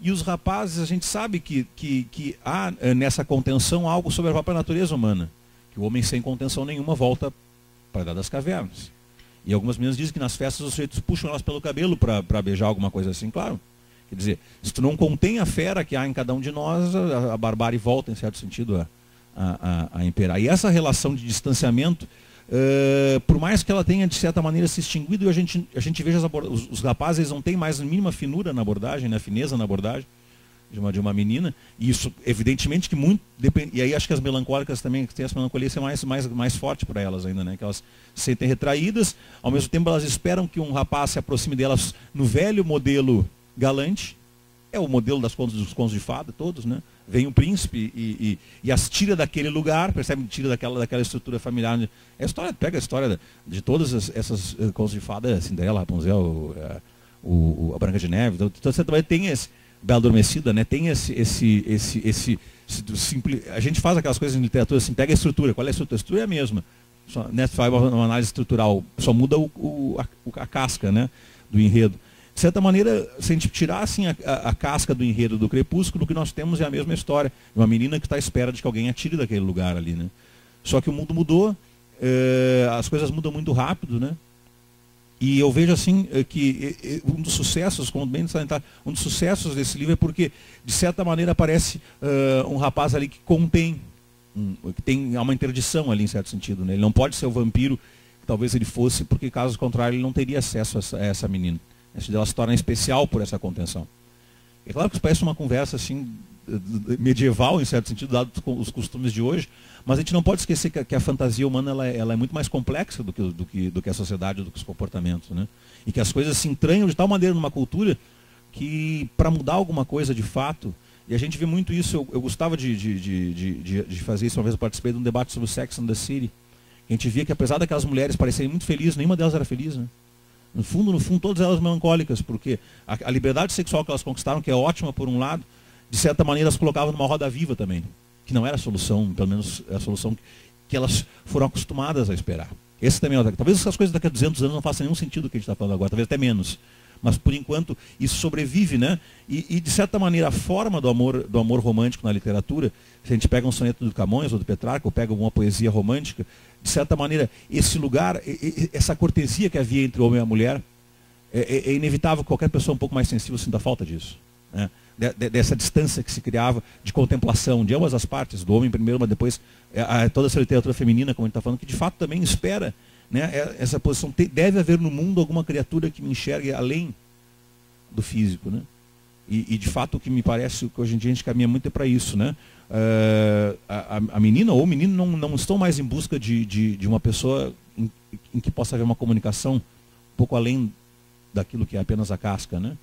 B: e os rapazes, a gente sabe que há nessa contenção algo sobre a própria natureza humana, que o homem sem contenção nenhuma volta para a idade das cavernas. E algumas meninas dizem que nas festas os sujeitos puxam elas pelo cabelo para beijar alguma coisa assim, claro. Quer dizer, se tu não contém a fera que há em cada um de nós, a barbárie volta, em certo sentido, a imperar. E essa relação de distanciamento, por mais que ela tenha, de certa maneira, se extinguido, e a gente veja os rapazes, eles não têm mais a mínima finura na abordagem, né, fineza na abordagem de uma menina. E isso, evidentemente, que muito depende. E aí acho que as melancólicas também, que têm essa melancolia, ser mais forte para elas ainda, né? Que elas se sentem retraídas, ao mesmo tempo elas esperam que um rapaz se aproxime delas no velho modelo galante, é o modelo dos contos de fada, todos, né? Vem o príncipe e as tira daquele lugar, percebe? Tira daquela estrutura familiar. Pega a história de todas essas contos de fada, Cinderela, Rapunzel, a Branca de Neve, então você também tem esse Bela Adormecida, né? Tem esse a gente faz aquelas coisas em literatura assim, pega a estrutura, qual é a estrutura? A estrutura é a mesma. Só, né, faz uma análise estrutural, só muda a casca, né, do enredo. De certa maneira, se a gente tirar assim, a casca do enredo do Crepúsculo, o que nós temos é a mesma história. Uma menina que está à espera de que alguém atire daquele lugar ali, né? Só que o mundo mudou, as coisas mudam muito rápido, né? E eu vejo assim que um dos sucessos, como bem salientar, um dos sucessos desse livro é porque, de certa maneira, aparece um rapaz ali que contém, que tem uma interdição ali, em certo sentido, né? Ele não pode ser o vampiro que talvez ele fosse, porque caso contrário ele não teria acesso a essa menina. Ela se torna especial por essa contenção. É claro que isso parece uma conversa assim, medieval, em certo sentido, dado os costumes de hoje, mas a gente não pode esquecer que a fantasia humana ela é muito mais complexa do que a sociedade, do que os comportamentos, né? E que as coisas se entranham de tal maneira numa cultura que, para mudar alguma coisa de fato, e a gente vê muito isso, eu gostava de fazer isso, uma vez eu participei de um debate sobre o Sex and the City, a gente via que apesar daquelas mulheres parecerem muito felizes, nenhuma delas era feliz, né? No fundo, todas elas melancólicas, porque a liberdade sexual que elas conquistaram, que é ótima por um lado, de certa maneira elas colocavam numa roda viva também, que não era a solução, pelo menos a solução que elas foram acostumadas a esperar. Esse também talvez essas coisas daqui a 200 anos não façam nenhum sentido o que a gente está falando agora, talvez até menos. Mas, por enquanto, isso sobrevive, né? E, de certa maneira, a forma do amor romântico na literatura, se a gente pega um soneto do Camões ou do Petrarca, ou pega alguma poesia romântica, de certa maneira, esse lugar, essa cortesia que havia entre o homem e a mulher, é inevitável que qualquer pessoa um pouco mais sensível sinta falta disso, né? Dessa distância que se criava de contemplação de ambas as partes, do homem primeiro, mas depois toda essa literatura feminina, como a gente está falando, que de fato também espera, né, essa posição. Deve haver no mundo alguma criatura que me enxergue além do físico, né? E de fato o que me parece que hoje em dia a gente caminha muito é para isso, né? A menina ou o menino não estão mais em busca de uma pessoa em que possa haver uma comunicação um pouco além daquilo que é apenas a casca, né?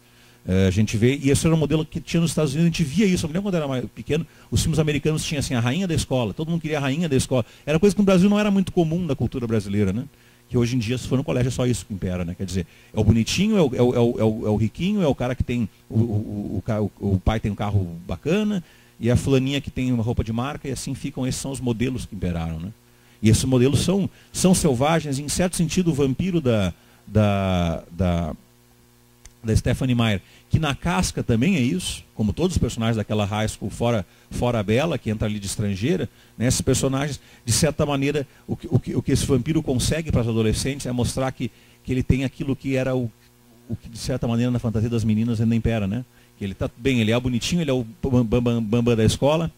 B: A gente vê, e esse era um modelo que tinha nos Estados Unidos, a gente via isso. Eu me lembro quando era mais pequeno, os filmes americanos tinham assim, a rainha da escola, todo mundo queria a rainha da escola. Era coisa que no Brasil não era muito comum da cultura brasileira, né? Que hoje em dia, se for no colégio, é só isso que impera, né? Quer dizer, é o bonitinho, é o riquinho, é o cara que tem, o pai tem um carro bacana, e a fulaninha que tem uma roupa de marca, e assim ficam, esses são os modelos que imperaram, né? E esses modelos são selvagens, e em certo sentido o vampiro da Stephenie Meyer, que na casca também é isso, como todos os personagens daquela high school, fora a Bella, que entra ali de estrangeira, né, esses personagens, de certa maneira, o que esse vampiro consegue para os adolescentes é mostrar que ele tem aquilo que era o que, de certa maneira, na fantasia das meninas ainda impera, né? Que ele está bem, ele é o bonitinho, ele é o bamba da escola,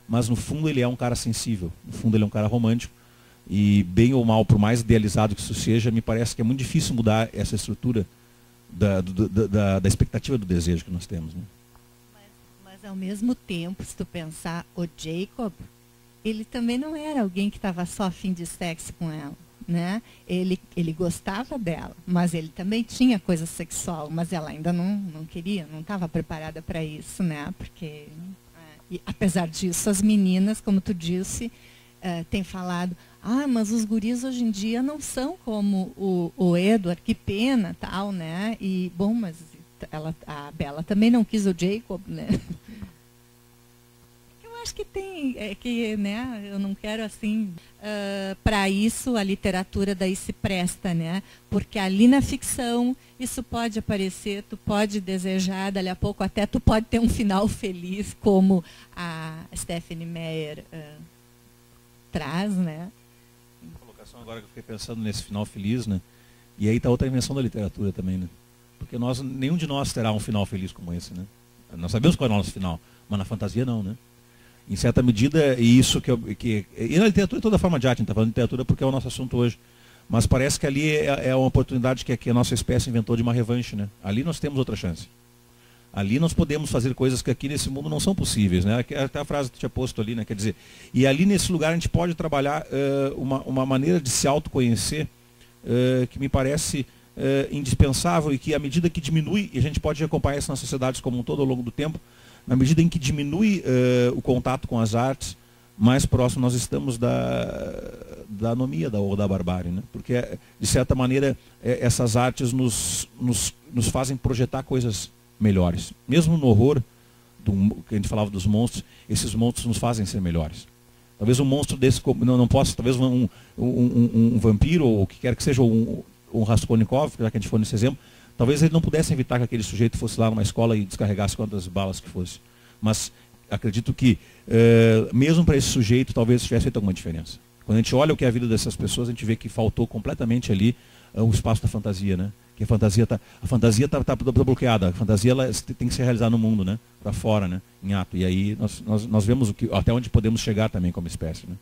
B: mas no fundo ele é um cara sensível, no fundo ele é um cara romântico, e bem ou mal, por mais idealizado que isso seja, me parece que é muito difícil mudar essa estrutura da expectativa do desejo que nós temos, né?
C: Mas ao mesmo tempo, se tu pensar, o Jacob, ele também não era alguém que estava só a fim de sexo com ela, né? Ele gostava dela, mas ele também tinha coisa sexual, mas ela ainda não queria, não estava preparada para isso, né? Porque, e, apesar disso, as meninas, como tu disse, têm falado, mas os guris hoje em dia não são como o Edward, que pena, tal, né? E, bom, mas a Bella também não quis o Jacob, né? Eu acho que tem, né? Eu não quero, assim, para isso a literatura daí se presta, né? Porque ali na ficção isso pode aparecer, tu pode desejar, dali a pouco até tu pode ter um final feliz, como a Stephenie Meyer traz, né?
B: Agora que eu fiquei pensando nesse final feliz, né? E aí está outra invenção da literatura também, né? Porque nenhum de nós terá um final feliz como esse, né? Nós sabemos qual é o nosso final, mas na fantasia não, né? Em certa medida, e isso e na literatura é toda forma de arte, a gente está falando de literatura porque é o nosso assunto hoje. Mas parece que ali é uma oportunidade que a nossa espécie inventou de uma revanche, né? Ali nós temos outra chance. Ali nós podemos fazer coisas que aqui nesse mundo não são possíveis, né? Até a frase que tu tinha posto ali, né? Quer dizer, e ali nesse lugar a gente pode trabalhar uma maneira de se autoconhecer que me parece indispensável, e que à medida que diminui, e a gente pode acompanhar isso nas sociedades como um todo ao longo do tempo, na medida em que diminui o contato com as artes, mais próximo nós estamos da anomia ou da barbárie, né? Porque, de certa maneira, essas artes nos fazem projetar coisas melhores. Mesmo no horror, que a gente falava dos monstros, esses monstros nos fazem ser melhores. Talvez um monstro desse, não possa, talvez um vampiro, ou o que quer que seja, um Raskolnikov, já que a gente for nesse exemplo, talvez ele não pudesse evitar que aquele sujeito fosse lá numa escola e descarregasse quantas balas que fosse. Mas acredito que, mesmo para esse sujeito, talvez tivesse feito alguma diferença. Quando a gente olha o que é a vida dessas pessoas, a gente vê que faltou completamente ali o espaço da fantasia, né? Que a fantasia tá bloqueada, a fantasia ela tem que se realizar no mundo, né? Para fora, né? Em ato. E aí nós vemos até onde podemos chegar também como espécie, né?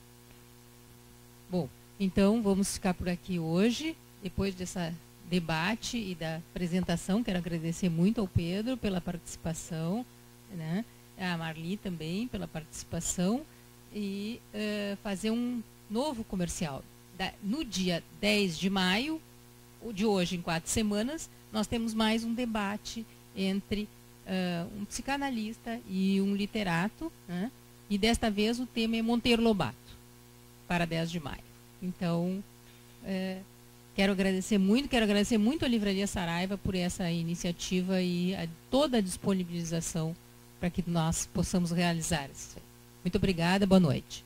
A: Bom, então vamos ficar por aqui hoje, depois desse debate e da apresentação. Quero agradecer muito ao Pedro pela participação, né? A Marli também pela participação, e fazer um novo comercial. No dia 10 de maio, de hoje em 4 semanas, nós temos mais um debate entre um psicanalista e um literato, né? E desta vez o tema é Monteiro Lobato, para 10 de maio. Então, quero agradecer muito a Livraria Saraiva por essa iniciativa e toda a disponibilização para que nós possamos realizar isso. Muito obrigada, boa noite.